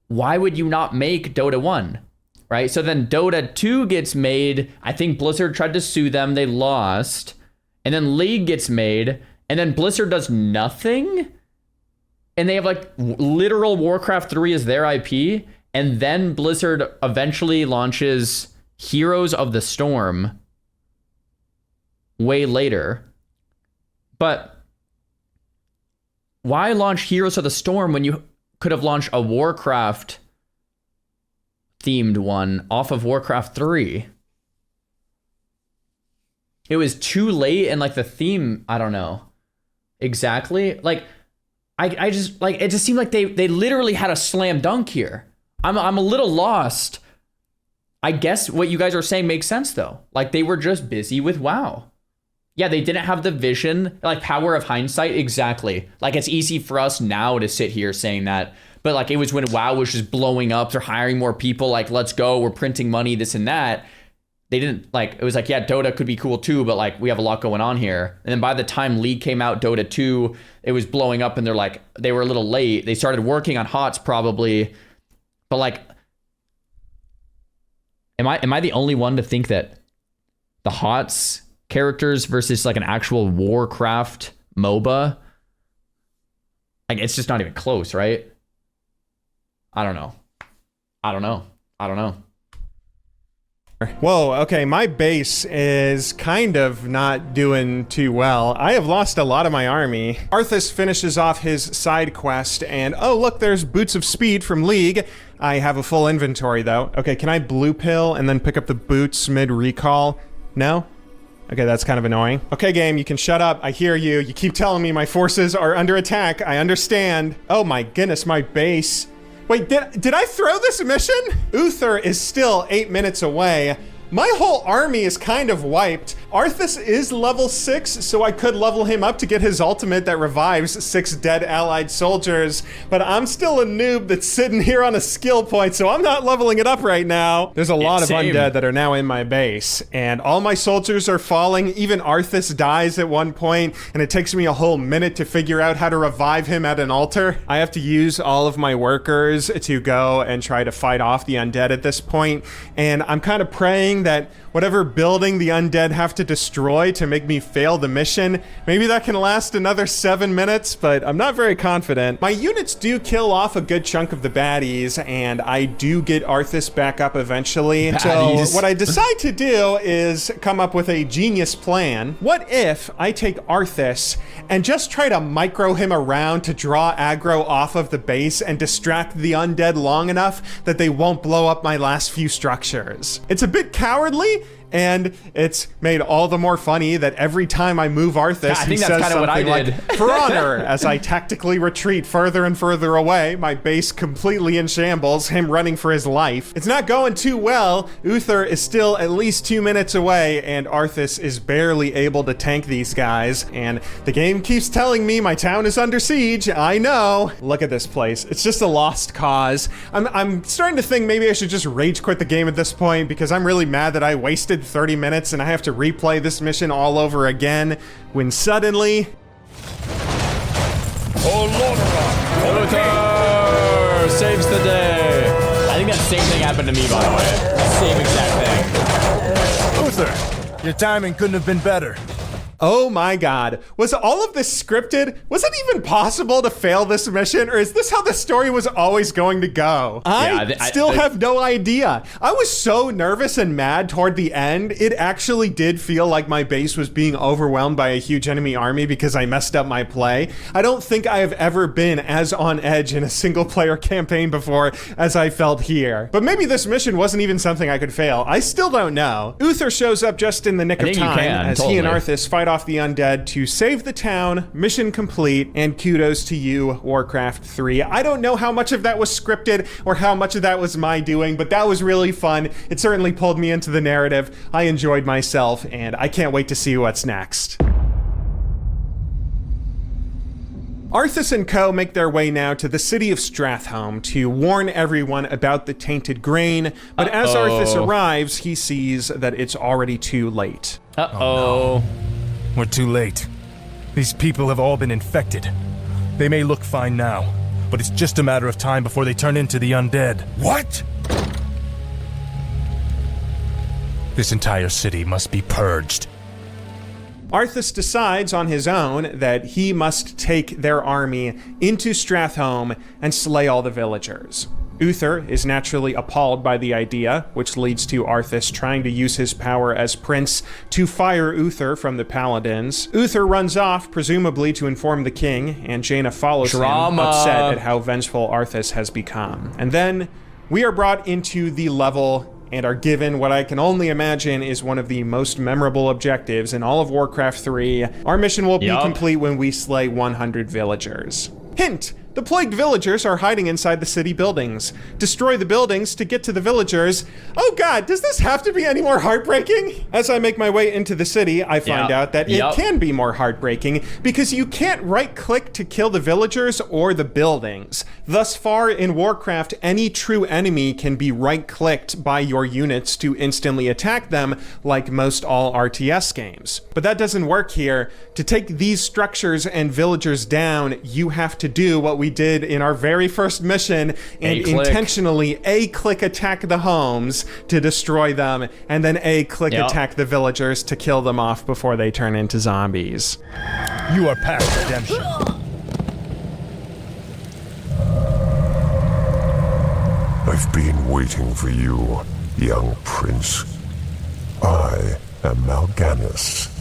Why would you not make Dota 1? Right? So then Dota 2 gets made. I think Blizzard tried to sue them. They lost. And then League gets made. And then Blizzard does nothing. And they have like literal Warcraft 3 as their IP. And then Blizzard eventually launches Heroes of the Storm way later. But why launch Heroes of the Storm when you could have launched a Warcraft themed one off of Warcraft 3? It was too late, and like the theme, I don't know exactly. Like I just like it just seemed like they literally had a slam dunk here. I'm a little lost. I guess what you guys are saying makes sense though. Like they were just busy with WoW. Yeah, they didn't have the vision, like power of hindsight, exactly. Like it's easy for us now to sit here saying that. But like it was when WoW was just blowing up, they're hiring more people, like let's go, we're printing money, this and that. They didn't like, it was like, yeah, Dota could be cool too, but like we have a lot going on here. And then by the time League came out, Dota 2, it was blowing up and they're like, they were a little late. They started working on HOTS probably, but like, am I the only one to think that the HOTS characters versus like an actual Warcraft MOBA, like it's just not even close, right? I don't know. Whoa, okay, my base is kind of not doing too well. I have lost a lot of my army. Arthas finishes off his side quest, and oh look, there's Boots of Speed from League. I have a full inventory though. Okay, can I blue pill and then pick up the boots mid-recall? No? Okay, that's kind of annoying. Okay, game, you can shut up. I hear you. You keep telling me my forces are under attack. I understand. Oh my goodness, my base. Wait, did I throw this mission? Uther is still 8 minutes away. My whole army is kind of wiped. Arthas is level 6, so I could level him up to get his ultimate that revives 6 dead allied soldiers, but I'm still a noob that's sitting here on a skill point, so I'm not leveling it up right now. There's a lot of undead that are now in my base, and all my soldiers are falling. Even Arthas dies at one point, and it takes me a whole minute to figure out how to revive him at an altar. I have to use all of my workers to go and try to fight off the undead at this point, and I'm kind of praying that whatever building the undead have to destroy to make me fail the mission, maybe that can last another 7 minutes, but I'm not very confident. My units do kill off a good chunk of the baddies, and I do get Arthas back up eventually. Baddies. So what I decide to do is come up with a genius plan. What if I take Arthas and just try to micro him around to draw aggro off of the base and distract the undead long enough that they won't blow up my last few structures? It's a bit cowardly, and it's made all the more funny that every time I move Arthas, he says something like, "For honor," as I tactically retreat further and further away, my base completely in shambles, him running for his life. It's not going too well. Uther is still at least 2 minutes away, and Arthas is barely able to tank these guys, and the game keeps telling me my town is under siege. I know. Look at this place. It's just a lost cause. I'm starting to think maybe I should just rage quit the game at this point, because I'm really mad that I wasted 30 minutes and I have to replay this mission all over again, when suddenly... Luther saves the day. I think that same thing happened to me, by the way. Same exact thing. Luther, your timing couldn't have been better. Oh my god. Was all of this scripted? Was it even possible to fail this mission, or is this how the story was always going to go? I still have no idea. I was so nervous and mad toward the end. It actually did feel like my base was being overwhelmed by a huge enemy army because I messed up my play. I don't think I have ever been as on edge in a single player campaign before as I felt here. But maybe this mission wasn't even something I could fail. I still don't know. Uther shows up just in the nick of time as he and Arthas fight off the undead to save the town. Mission complete, and kudos to you, Warcraft 3. I don't know how much of that was scripted or how much of that was my doing, but that was really fun. It certainly pulled me into the narrative. I enjoyed myself, and I can't wait to see what's next. Arthas and co. make their way now to the city of Stratholme to warn everyone about the tainted grain, but as Arthas arrives, he sees that it's already too late. Oh no. We're too late. These people have all been infected. They may look fine now, but it's just a matter of time before they turn into the undead. What? This entire city must be purged. Arthas decides on his own that he must take their army into Stratholme and slay all the villagers. Uther is naturally appalled by the idea, which leads to Arthas trying to use his power as prince to fire Uther from the paladins. Uther runs off, presumably to inform the king, and Jaina follows him, upset at how vengeful Arthas has become. And then we are brought into the level and are given what I can only imagine is one of the most memorable objectives in all of Warcraft 3. Our mission will be complete when we slay 100 villagers. Hint! The plagued villagers are hiding inside the city buildings. Destroy the buildings to get to the villagers. Oh god, does this have to be any more heartbreaking? As I make my way into the city, I find out that it can be more heartbreaking because you can't right-click to kill the villagers or the buildings. Thus far in Warcraft, any true enemy can be right-clicked by your units to instantly attack them, like most all RTS games. But that doesn't work here. To take these structures and villagers down, you have to do what we did in our very first mission and intentionally A-click attack the homes to destroy them, and then A-click attack the villagers to kill them off before they turn into zombies. You are past redemption. I've been waiting for you, young prince. I am Mal'Ganis.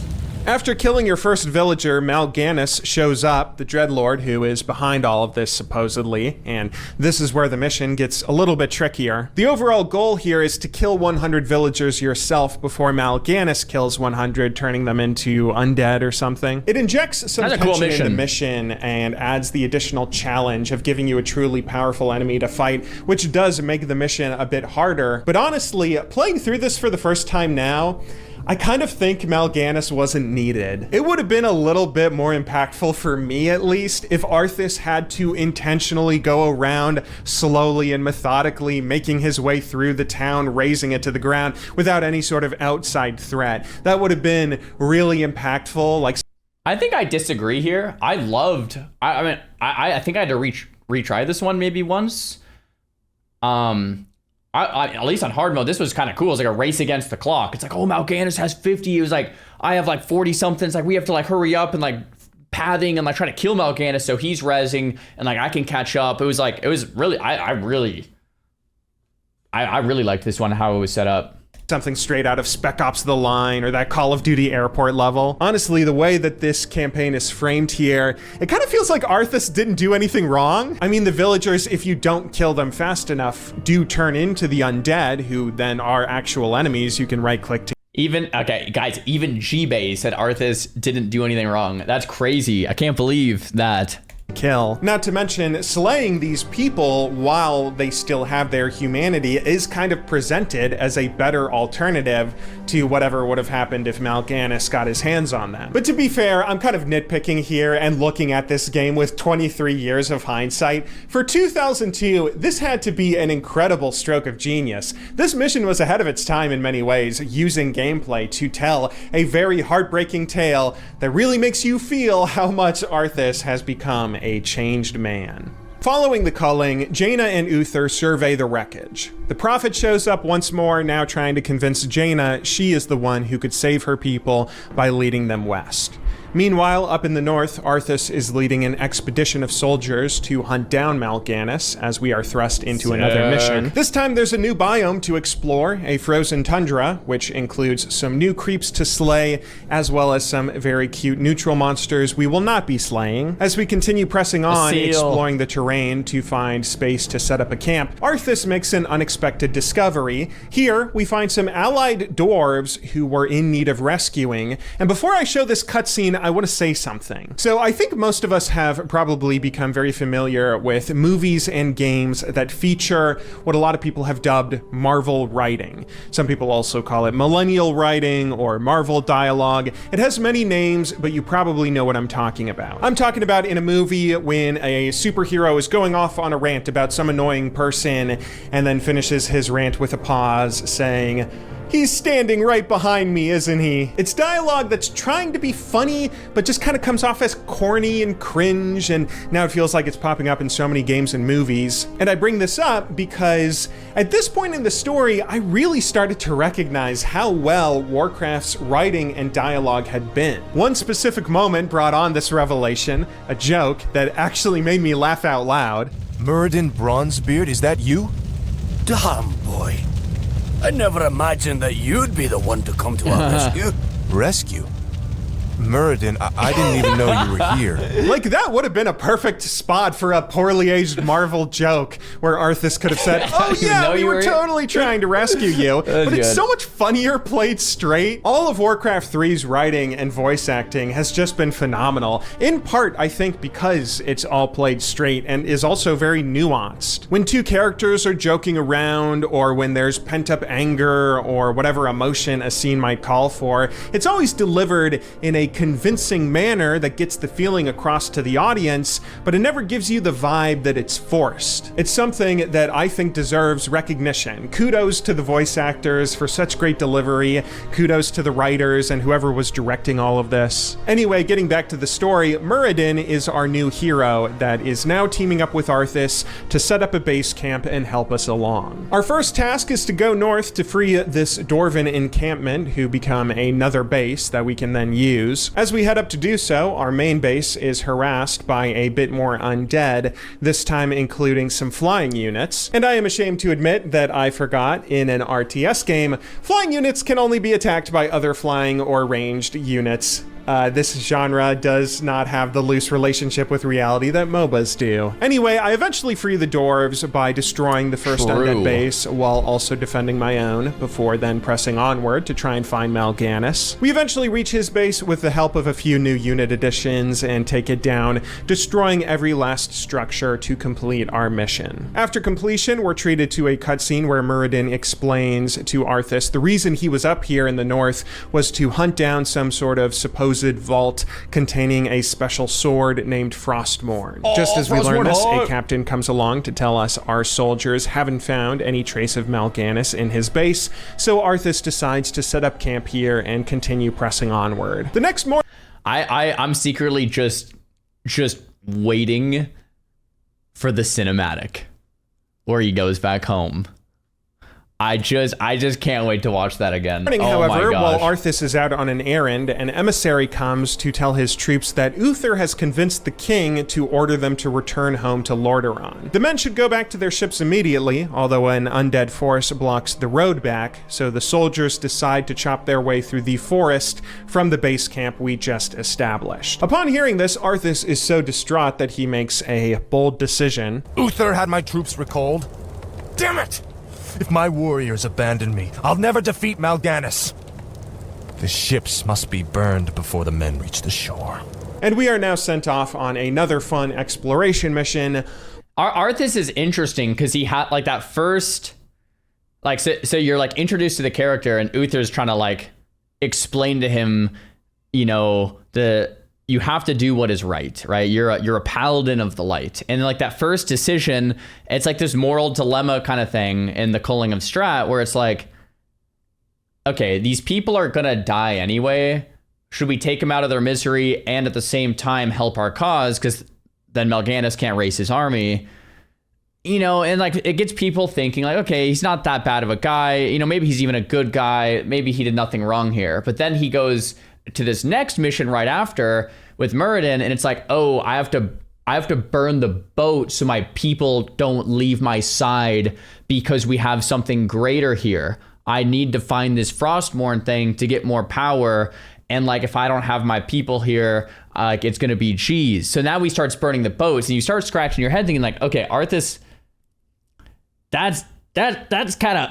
After killing your first villager, Mal'Ganis shows up, the Dreadlord who is behind all of this supposedly, and this is where the mission gets a little bit trickier. The overall goal here is to kill 100 villagers yourself before Mal'Ganis kills 100, turning them into undead or something. It injects some tension in the mission and adds the additional challenge of giving you a truly powerful enemy to fight, which does make the mission a bit harder. But honestly, playing through this for the first time now, I kind of think Mal'Ganis wasn't needed. It would have been a little bit more impactful, for me at least, if Arthas had to intentionally go around slowly and methodically making his way through the town, razing it to the ground without any sort of outside threat. That would have been really impactful. Like, I think I disagree here. I think I had to retry this one maybe once. At least on hard mode, this was kind of cool. It's like a race against the clock. It's like, oh, Mal'Ganis has 50. It was like, I have like 40 something. It's like, we have to like hurry up and like pathing and like try to kill Mal'Ganis so he's rezzing and like I can catch up. It was really, I really liked this one, how it was set up. Something straight out of Spec Ops The Line or that Call of Duty airport level. Honestly, the way that this campaign is framed here, it kind of feels like Arthas didn't do anything wrong. I mean, the villagers, if you don't kill them fast enough, do turn into the undead, who then are actual enemies you can right-click to. Okay, guys, even G-Bay said Arthas didn't do anything wrong. That's crazy. I can't believe that. Kill. Not to mention, slaying these people while they still have their humanity is kind of presented as a better alternative to whatever would have happened if Mal'Ganis got his hands on them. But to be fair, I'm kind of nitpicking here and looking at this game with 23 years of hindsight. For 2002, this had to be an incredible stroke of genius. This mission was ahead of its time in many ways, using gameplay to tell a very heartbreaking tale that really makes you feel how much Arthas has become a changed man. Following the culling, Jaina and Uther survey the wreckage. The Prophet shows up once more, now trying to convince Jaina she is the one who could save her people by leading them west. Meanwhile, up in the north, Arthas is leading an expedition of soldiers to hunt down Mal'Ganis as we are thrust into another mission. This time there's a new biome to explore, a frozen tundra, which includes some new creeps to slay, as well as some very cute neutral monsters we will not be slaying. As we continue pressing on, exploring the terrain to find space to set up a camp, Arthas makes an unexpected discovery. Here, we find some allied dwarves who were in need of rescuing, and before I show this cutscene, I want to say something. So I think most of us have probably become very familiar with movies and games that feature what a lot of people have dubbed Marvel writing. Some people also call it millennial writing or Marvel dialogue. It has many names, but you probably know what I'm talking about. I'm talking about in a movie when a superhero is going off on a rant about some annoying person and then finishes his rant with a pause saying, "He's standing right behind me, isn't he?" It's dialogue that's trying to be funny, but just kind of comes off as corny and cringe, and now it feels like it's popping up in so many games and movies. And I bring this up because at this point in the story, I really started to recognize how well Warcraft's writing and dialogue had been. One specific moment brought on this revelation, a joke that actually made me laugh out loud. Muradin Bronzebeard, is that you? Damn, boy. I never imagined that you'd be the one to come to our rescue. Rescue? Muradin, I didn't even know you were here. Like, that would have been a perfect spot for a poorly aged Marvel joke where Arthas could have said, "Oh yeah, we were totally trying to rescue you." But it's so much funnier played straight. All of Warcraft 3's writing and voice acting has just been phenomenal. In part, I think, because it's all played straight and is also very nuanced. When two characters are joking around, or when there's pent-up anger or whatever emotion a scene might call for, it's always delivered in a convincing manner that gets the feeling across to the audience, but it never gives you the vibe that it's forced. It's something that I think deserves recognition. Kudos to the voice actors for such great delivery. Kudos to the writers and whoever was directing all of this. Anyway, getting back to the story, Muradin is our new hero that is now teaming up with Arthas to set up a base camp and help us along. Our first task is to go north to free this Dwarven encampment, who become another base that we can then use. As we head up to do so, our main base is harassed by a bit more undead, this time including some flying units. And I am ashamed to admit that I forgot, in an RTS game, flying units can only be attacked by other flying or ranged units This genre does not have the loose relationship with reality that MOBAs do. Anyway, I eventually free the dwarves by destroying the first undead base while also defending my own, before then pressing onward to try and find Mal'Ganis. We eventually reach his base with the help of a few new unit additions and take it down, destroying every last structure to complete our mission. After completion, we're treated to a cutscene where Muradin explains to Arthas the reason he was up here in the north was to hunt down some sort of supposed vault containing a special sword named Frostmourne. Just as we learn this, a captain comes along to tell us our soldiers haven't found any trace of Mal'Ganis in his base, so Arthas decides to set up camp here and continue pressing onward. The next morning, I'm secretly just waiting for the cinematic where he goes back home. I just can't wait to watch that again. However, while Arthas is out on an errand, an emissary comes to tell his troops that Uther has convinced the king to order them to return home to Lordaeron. The men should go back to their ships immediately, although an undead force blocks the road back, so the soldiers decide to chop their way through the forest from the base camp we just established. Upon hearing this, Arthas is so distraught that he makes a bold decision. Uther had my troops recalled? Damn it! If my warriors abandon me, I'll never defeat Mal'Ganis. The ships must be burned before the men reach the shore. And we are now sent off on another fun exploration mission. Arthas is interesting because he had like that first, like, so you're like introduced to the character and Uther's trying to like explain to him, you know, you have to do what is right? You're a paladin of the light. And like that first decision, it's like this moral dilemma kind of thing in the Culling of Strat where it's like, okay, these people are gonna die anyway. Should we take them out of their misery and at the same time help our cause? Because then Mal'Ganis can't raise his army. You know, and like it gets people thinking like, okay, he's not that bad of a guy. You know, maybe he's even a good guy. Maybe he did nothing wrong here. But then he goes to this next mission right after with Muradin, and it's like, oh, I have to burn the boat so my people don't leave my side because we have something greater here. I need to find this Frostmourne thing to get more power, and like if I don't have my people here, like it's gonna be G's. So now he starts burning the boats, and you start scratching your head thinking like, okay, Arthas, that's kind of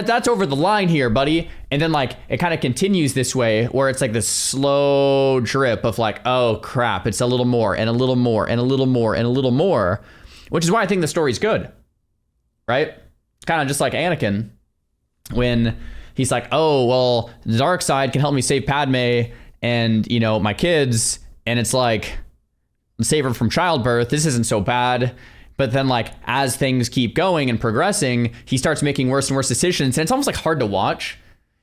that's over the line here, buddy. And then like it kind of continues this way where it's like this slow drip of like, oh crap, it's a little more and a little more and a little more and a little more, which is why I think the story's good, right? Kind of just like Anakin when he's like, oh well, the dark side can help me save Padme and, you know, my kids, and it's like save her from childbirth. This isn't so bad. But then like as things keep going and progressing, he starts making worse and worse decisions, and it's almost like hard to watch.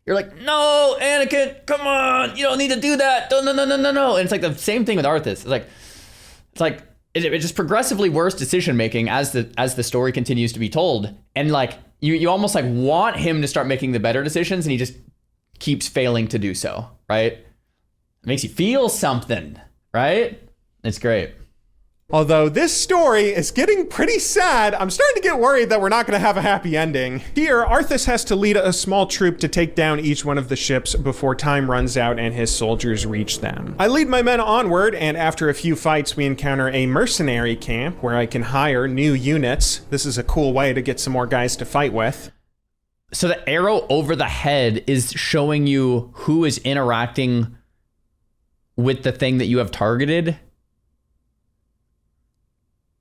You're like, no, Anakin, come on, you don't need to do that. No. And it's like the same thing with Arthas. It's like it's just progressively worse decision making as the story continues to be told. And like you almost like want him to start making the better decisions, and he just keeps failing to do so, right? It makes you feel something, right? It's great. Although this story is getting pretty sad, I'm starting to get worried that we're not going to have a happy ending. Here, Arthas has to lead a small troop to take down each one of the ships before time runs out and his soldiers reach them. I lead my men onward, and after a few fights, we encounter a mercenary camp where I can hire new units. This is a cool way to get some more guys to fight with. So the arrow over the head is showing you who is interacting with the thing that you have targeted.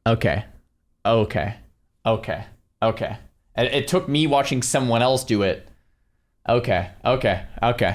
Okay. It took me watching someone else do it. Okay.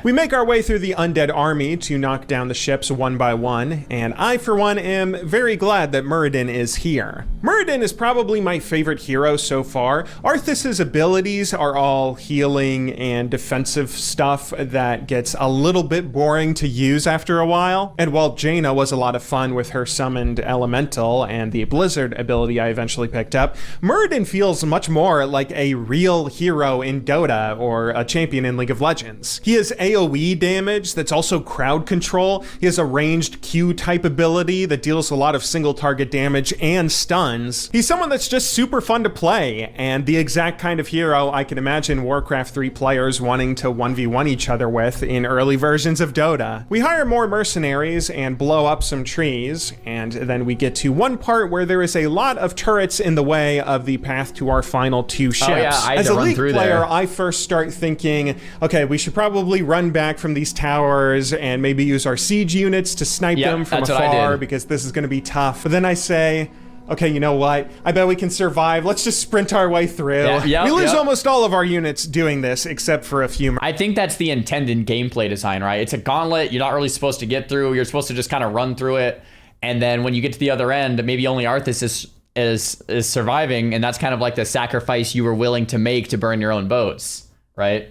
We make our way through the undead army to knock down the ships one by one, and I, for one, am very glad that Muradin is here. Muradin is probably my favorite hero so far. Arthas's abilities are all healing and defensive stuff that gets a little bit boring to use after a while. And while Jaina was a lot of fun with her summoned elemental and the blizzard ability I eventually picked up, Muradin feels much more like a real hero in Dota or a champion champion in League of Legends. He has AoE damage that's also crowd control. He has a ranged Q type ability that deals a lot of single target damage and stuns. He's someone that's just super fun to play, and the exact kind of hero I can imagine Warcraft 3 players wanting to 1v1 each other with in early versions of Dota. We hire more mercenaries and blow up some trees, and then we get to one part where there is a lot of turrets in the way of the path to our final 2 ships. Oh, yeah, I had As to a run League through player, there. I first start thinking, okay, we should probably run back from these towers and maybe use our siege units to snipe them from that's what I afar did. because this is going to be tough. But then I say, okay, you know what? I bet we can survive. Let's just sprint our way through. We lose almost all of our units doing this, except for a few. I think that's the intended gameplay design, right? It's a gauntlet you're not really supposed to get through. You're supposed to just kind of run through it. And then when you get to the other end, maybe only Arthas is surviving, and that's kind of like the sacrifice you were willing to make to burn your own boats, right?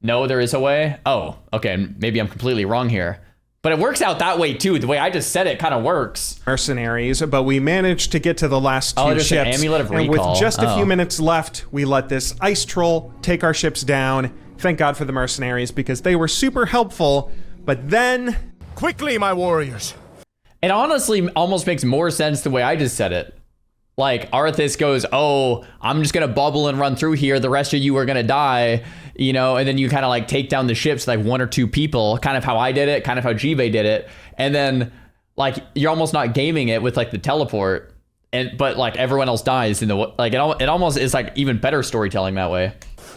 No, there is a way. Oh, okay, maybe I'm completely wrong here. But it works out that way too. The way I just said it kind of works. Mercenaries, but we managed to get to the last 2 there's ships. an amulet of and recall. with just a few minutes left, we let this ice troll take our ships down. Thank God for the mercenaries because they were super helpful. But then, quickly, my warriors. It honestly almost makes more sense the way I just said it. Like, Arthas goes, oh, I'm just going to bubble and run through here. The rest of you are going to die, you know, and then you kind of like take down the ships, like 1 or 2 people, kind of how I did it, kind of how Jive did it. And then like, you're almost not gaming it with like the teleport, but like everyone else dies in the, like it almost is like even better storytelling that way.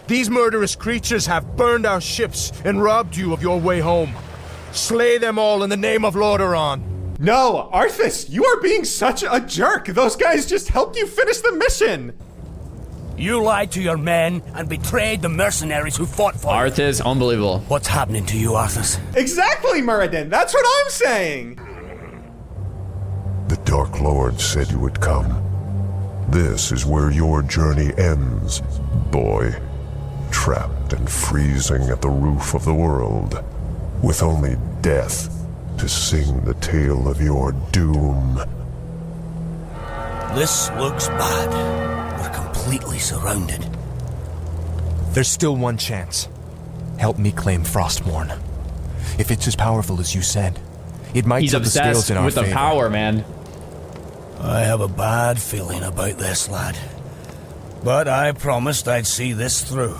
These murderous creatures have burned our ships and robbed you of your way home. Slay them all in the name of Lordaeron. no, Arthas, you are being such a jerk. Those guys just helped you finish the mission. You lied to your men and betrayed the mercenaries who fought for you. Arthas, unbelievable. What's happening to you, Arthas? Exactly, Muradin. That's what I'm saying. The Dark Lord said you would come. This is where your journey ends, boy. Trapped and freezing at the roof of the world, with only death to sing the tale of your doom. This looks bad. We're completely surrounded. There's still one chance. Help me claim Frostmourne. If it's as powerful as you said, it might He's tip the scales obsessed in our with the favor. power, man. I have a bad feeling about this, lad. But I promised I'd see this through.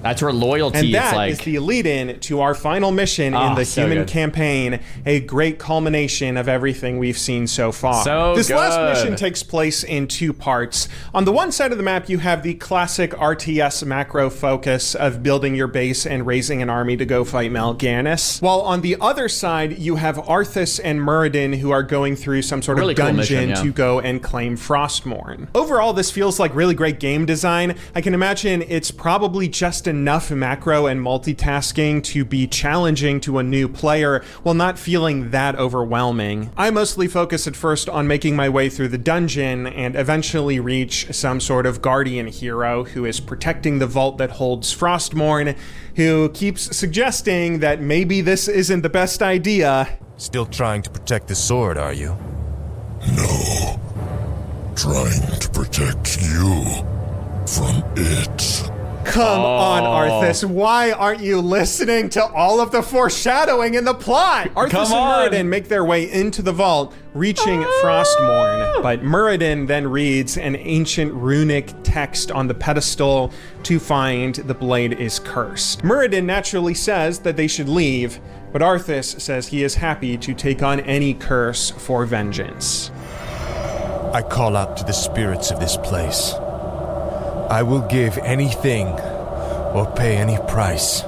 That's where loyalty And is that like. is the lead-in to our final mission in the so human good. campaign, a great culmination of everything we've seen so far. So this last good. mission takes place in 2 parts. On the one side of the map, you have the classic RTS macro focus of building your base and raising an army to go fight Mal'Ganis, while on the other side, you have Arthas and Muradin who are going through some sort Really of cool dungeon mission, yeah. to go and claim Frostmourne. Overall, this feels like really great game design. I can imagine it's probably just enough macro and multitasking to be challenging to a new player while not feeling that overwhelming. I mostly focus at first on making my way through the dungeon and eventually reach some sort of guardian hero who is protecting the vault that holds Frostmourne, who keeps suggesting that maybe this isn't the best idea. Still trying to protect the sword, are you? No. Trying to protect you from it. Come on, Arthas. Why aren't you listening to all of the foreshadowing in the plot? Arthas Come on. and Muradin make their way into the vault, reaching Frostmourne. But Muradin then reads an ancient runic text on the pedestal to find the blade is cursed. Muradin naturally says that they should leave, but Arthas says he is happy to take on any curse for vengeance. I call out to the spirits of this place. I will give anything or pay any price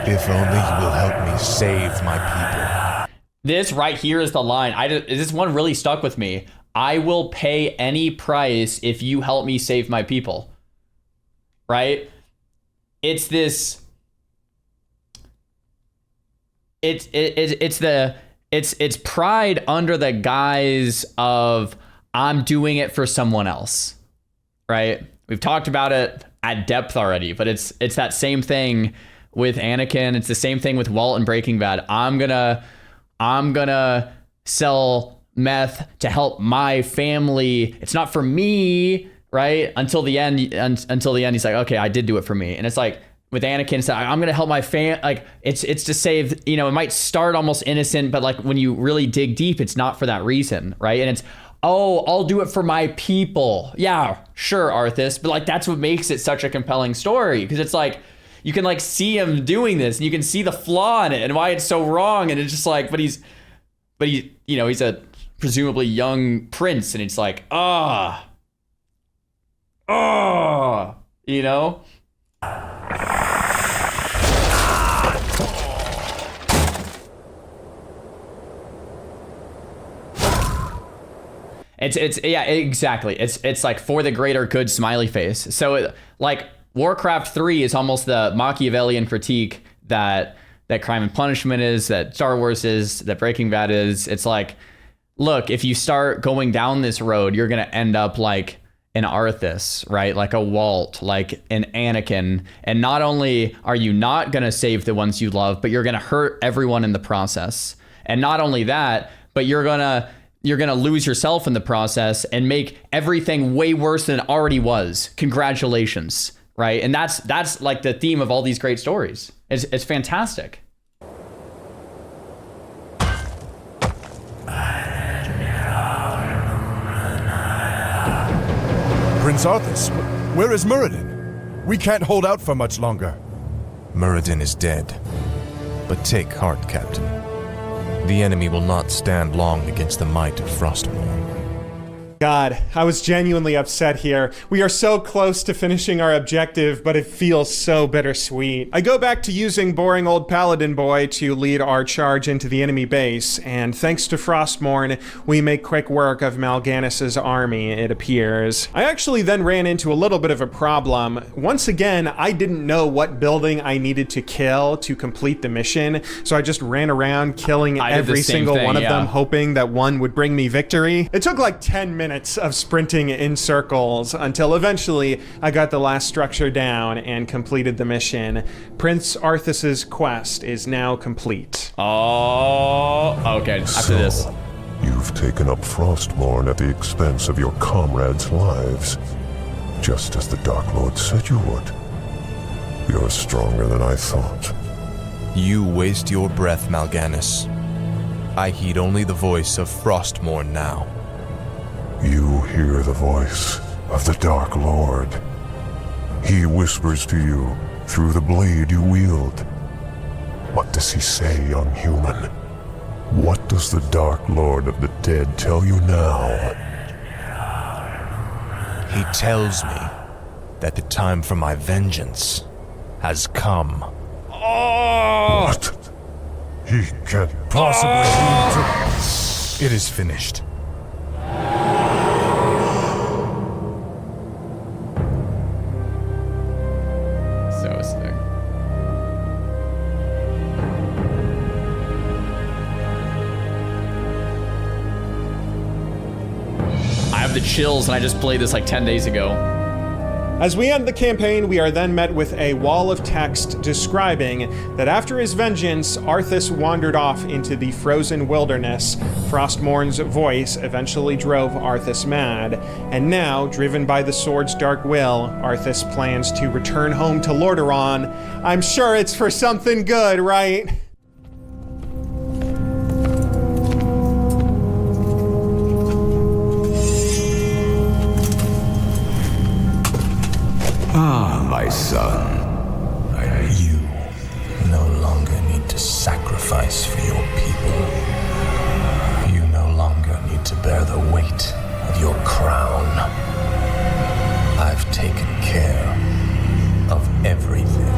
if only you will help me save my people. This right here is the line. This one really stuck with me. I will pay any price if you help me save my people. Right? It's this. It's pride under the guise of I'm doing it for someone else. Right? We've talked about it at depth already, but it's that same thing with Anakin. It's the same thing with Walt and Breaking Bad. I'm gonna sell meth to help my family. It's not for me, right? Until the end, he's like, okay, I did do it for me. And it's like with Anakin, so I'm gonna help my like it's to save, you know, it might start almost innocent, but like when you really dig deep, it's not for that reason, right? And it's, oh, I'll do it for my people. Yeah, sure, Arthas, but like that's what makes it such a compelling story, because it's like you can like see him doing this and you can see the flaw in it and why it's so wrong, and it's just like, but he, you know, he's a presumably young prince, and it's like, you know. It's yeah, exactly. It's like for the greater good smiley face. So like Warcraft 3 is almost the Machiavellian critique that Crime and Punishment is, that Star Wars is, that Breaking Bad is. It's like, look, if you start going down this road, you're gonna end up like an Arthas, right? Like a Walt, like an Anakin. And not only are you not gonna save the ones you love, but you're gonna hurt everyone in the process. And not only that, but you're gonna lose yourself in the process and make everything way worse than it already was. Congratulations, right? And that's like the theme of all these great stories. It's fantastic. Prince Arthas, where is Muradin? We can't hold out for much longer. Muradin is dead. But take heart, Captain. The enemy will not stand long against the might of Frostmourne. God, I was genuinely upset here. We are so close to finishing our objective, but it feels so bittersweet. I go back to using boring old Paladin Boy to lead our charge into the enemy base, and thanks to Frostmourne, we make quick work of Mal'Ganis's army, it appears. I actually then ran into a little bit of a problem. Once again, I didn't know what building I needed to kill to complete the mission, so I just ran around killing every single one of them, hoping that one would bring me victory. It took like 10 minutes of sprinting in circles until eventually I got the last structure down and completed the mission. Prince Arthas's quest is now complete. Oh, okay, after this. You've taken up Frostmourne at the expense of your comrades' lives, just as the Dark Lord said you would. You're stronger than I thought. You waste your breath, Mal'Ganis. I heed only the voice of Frostmourne now. You hear the voice of the Dark Lord. He whispers to you through the blade you wield. What does he say, young human? What does the Dark Lord of the Dead tell you now? He tells me that the time for my vengeance has come. What? He can't possibly mean to... It is finished. So sick. I have the chills, and I just played this like 10 days ago. As we end the campaign, we are then met with a wall of text describing that after his vengeance, Arthas wandered off into the frozen wilderness. Frostmourne's voice eventually drove Arthas mad, and now, driven by the sword's dark will, Arthas plans to return home to Lordaeron. I'm sure it's for something good, right? Ah, my son. You no longer need to sacrifice for your people. You no longer need to bear the weight of your crown. I've taken care of everything.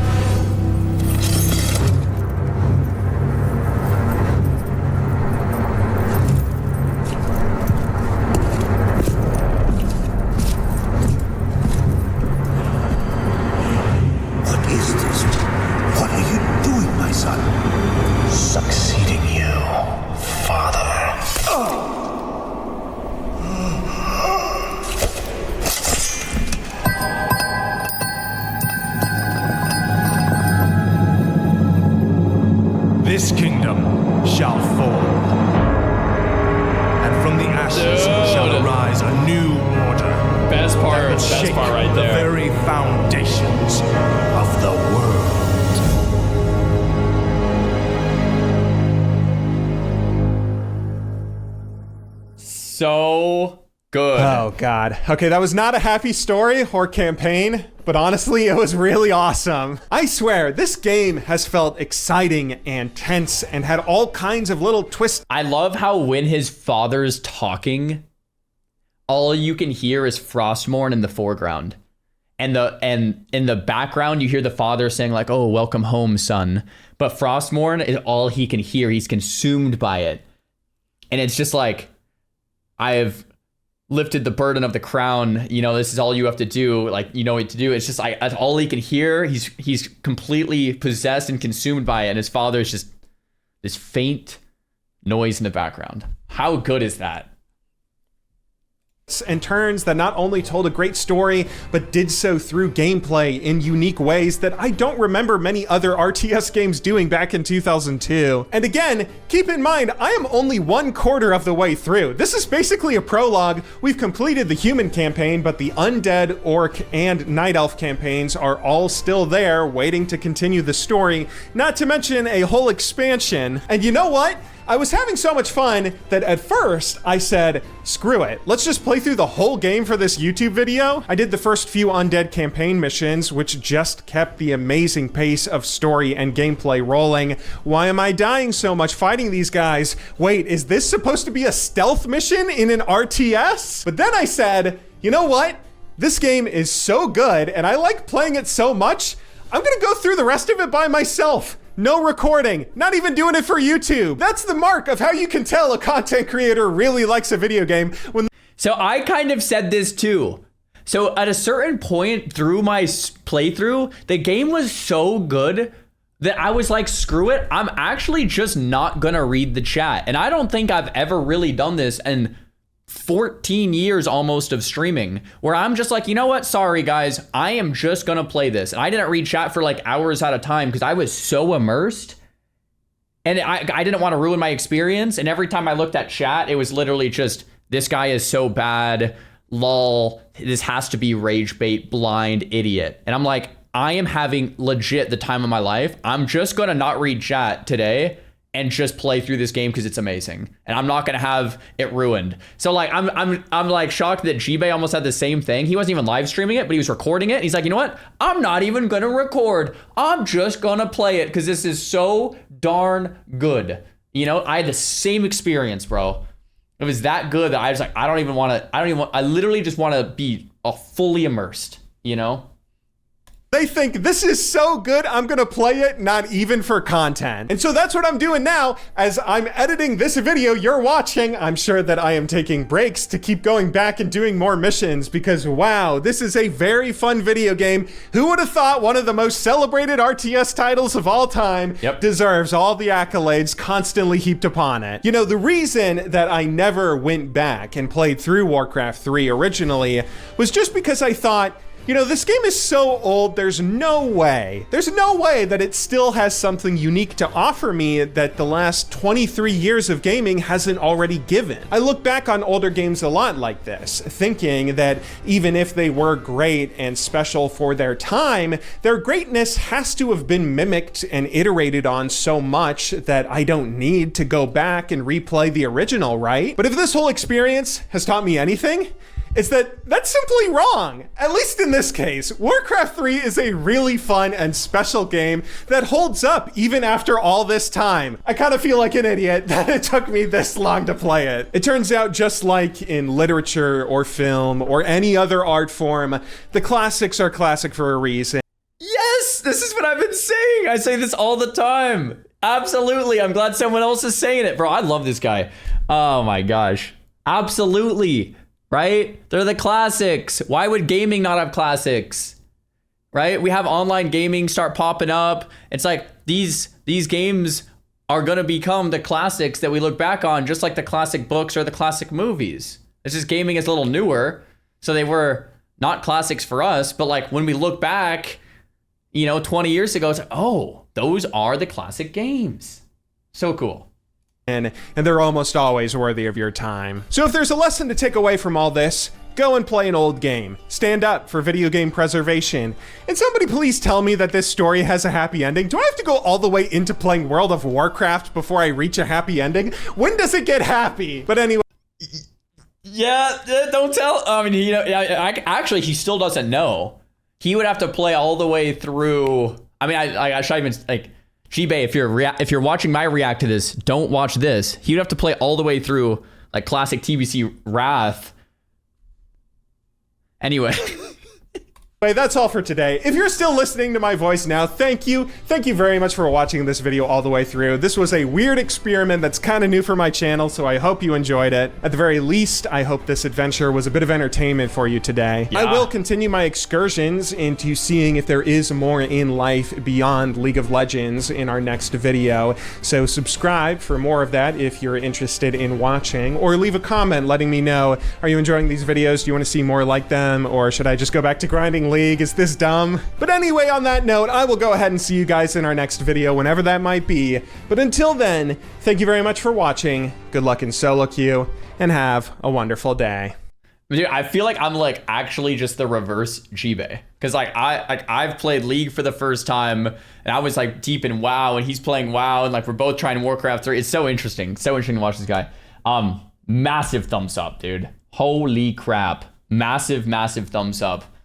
Succeeding you, Father. This kingdom shall fall, and from the ashes shall arise a new order. Best part right the there. very foundations of the world. so good. Oh, God. Okay, that was not a happy story or campaign, but honestly, it was really awesome. I swear, this game has felt exciting and tense and had all kinds of little twists. I love how when his father's talking, all you can hear is Frostmourne in the foreground. And in the background, you hear the father saying like, "Oh, welcome home, son." But Frostmourne is all he can hear. He's consumed by it. And it's just like, I have lifted the burden of the crown. You know, this is all you have to do. Like, you know what to do. It's just that's all he can hear. He's completely possessed and consumed by it. And his father is just this faint noise in the background. How good is that? And turns that not only told a great story, but did so through gameplay in unique ways that I don't remember many other RTS games doing back in 2002. And again, keep in mind, I am only 1/4 of the way through. This is basically a prologue. We've completed the human campaign, but the undead, orc, and night elf campaigns are all still there, waiting to continue the story, not to mention a whole expansion. And you know what? I was having so much fun that at first I said, screw it, let's just play through the whole game for this YouTube video. I did the first few undead campaign missions, which just kept the amazing pace of story and gameplay rolling. Why am I dying so much fighting these guys? Wait, is this supposed to be a stealth mission in an RTS? But then I said, you know what? This game is so good and I like playing it so much, I'm gonna go through the rest of it by myself. No recording, not even doing it for YouTube. That's the mark of how you can tell a content creator really likes a video game when. So I kind of said this too. So at a certain point through my playthrough, the game was so good that I was like, screw it. I'm actually just not gonna read the chat. And I don't think I've ever really done this in 14 years almost of streaming, where I'm just like, you know what? Sorry guys, I am just gonna play this. And I didn't read chat for like hours at a time because I was so immersed. And I didn't want to ruin my experience. And every time I looked at chat, it was literally just, this guy is so bad, lol, this has to be rage bait, blind idiot. And I'm like, I am having legit the time of my life. I'm just gonna not read chat today and just play through this game because it's amazing, and I'm not gonna have it ruined. So like, I'm like shocked that G-Bay almost had the same thing. He wasn't even live streaming it, but he was recording it. He's like, you know what? I'm not even gonna record. I'm just gonna play it because this is so darn good. You know, I had the same experience, bro. It was that good that I was like, I literally just want to be fully immersed. You know. They think this is so good, I'm gonna play it, not even for content. And so that's what I'm doing now. As I'm editing this video you're watching, I'm sure that I am taking breaks to keep going back and doing more missions because wow, this is a very fun video game. Who would have thought one of the most celebrated RTS titles of all time deserves all the accolades constantly heaped upon it. You know, the reason that I never went back and played through Warcraft 3 originally was just because I thought, you know, this game is so old, there's no way that it still has something unique to offer me that the last 23 years of gaming hasn't already given. I look back on older games a lot like this, thinking that even if they were great and special for their time, their greatness has to have been mimicked and iterated on so much that I don't need to go back and replay the original, right? But if this whole experience has taught me anything, it's that that's simply wrong. At least in this case, Warcraft 3 is a really fun and special game that holds up even after all this time. I kind of feel like an idiot that it took me this long to play it. It turns out, just like in literature or film or any other art form, the classics are classic for a reason. Yes, this is what I've been saying. I say this all the time. Absolutely. I'm glad someone else is saying it, bro. I love this guy. Oh my gosh. Absolutely. Right? They're the classics. Why would gaming not have classics? Right? We have online gaming start popping up. It's like these games are going to become the classics that we look back on, just like the classic books or the classic movies. It's just gaming is a little newer. So they were not classics for us, but like when we look back, you know, 20 years ago, it's like, oh, those are the classic games. So cool. And they're almost always worthy of your time. So if there's a lesson to take away from all this, go and play an old game. Stand up for video game preservation. And somebody please tell me that this story has a happy ending. Do I have to go all the way into playing World of Warcraft before I reach a happy ending? When does it get happy? But anyway. Yeah, don't tell. I mean, you know, actually, he still doesn't know. He would have to play all the way through. I mean, I should even like G-Bay. If you're watching my react to this, don't watch this. He would have to play all the way through like classic TBC Wrath. Anyway. Anyway, that's all for today. If you're still listening to my voice now, thank you. Thank you very much for watching this video all the way through. This was a weird experiment that's kind of new for my channel, so I hope you enjoyed it. At the very least, I hope this adventure was a bit of entertainment for you today. Yeah. I will continue my excursions into seeing if there is more in life beyond League of Legends in our next video. So subscribe for more of that if you're interested in watching, or leave a comment letting me know, are you enjoying these videos? Do you want to see more like them? Or should I just go back to grinding League? Is this dumb? But anyway, on that note, I will go ahead and see you guys in our next video, whenever that might be. But until then, thank you very much for watching. Good luck in solo queue, and have a wonderful day. Dude, I feel like I'm like actually just the reverse G-Bay. Cause I've played League for the first time, and I was like deep in WoW, and he's playing WoW, and like we're both trying Warcraft 3. It's so interesting. So interesting to watch this guy. Massive thumbs up, dude. Holy crap. Massive thumbs up.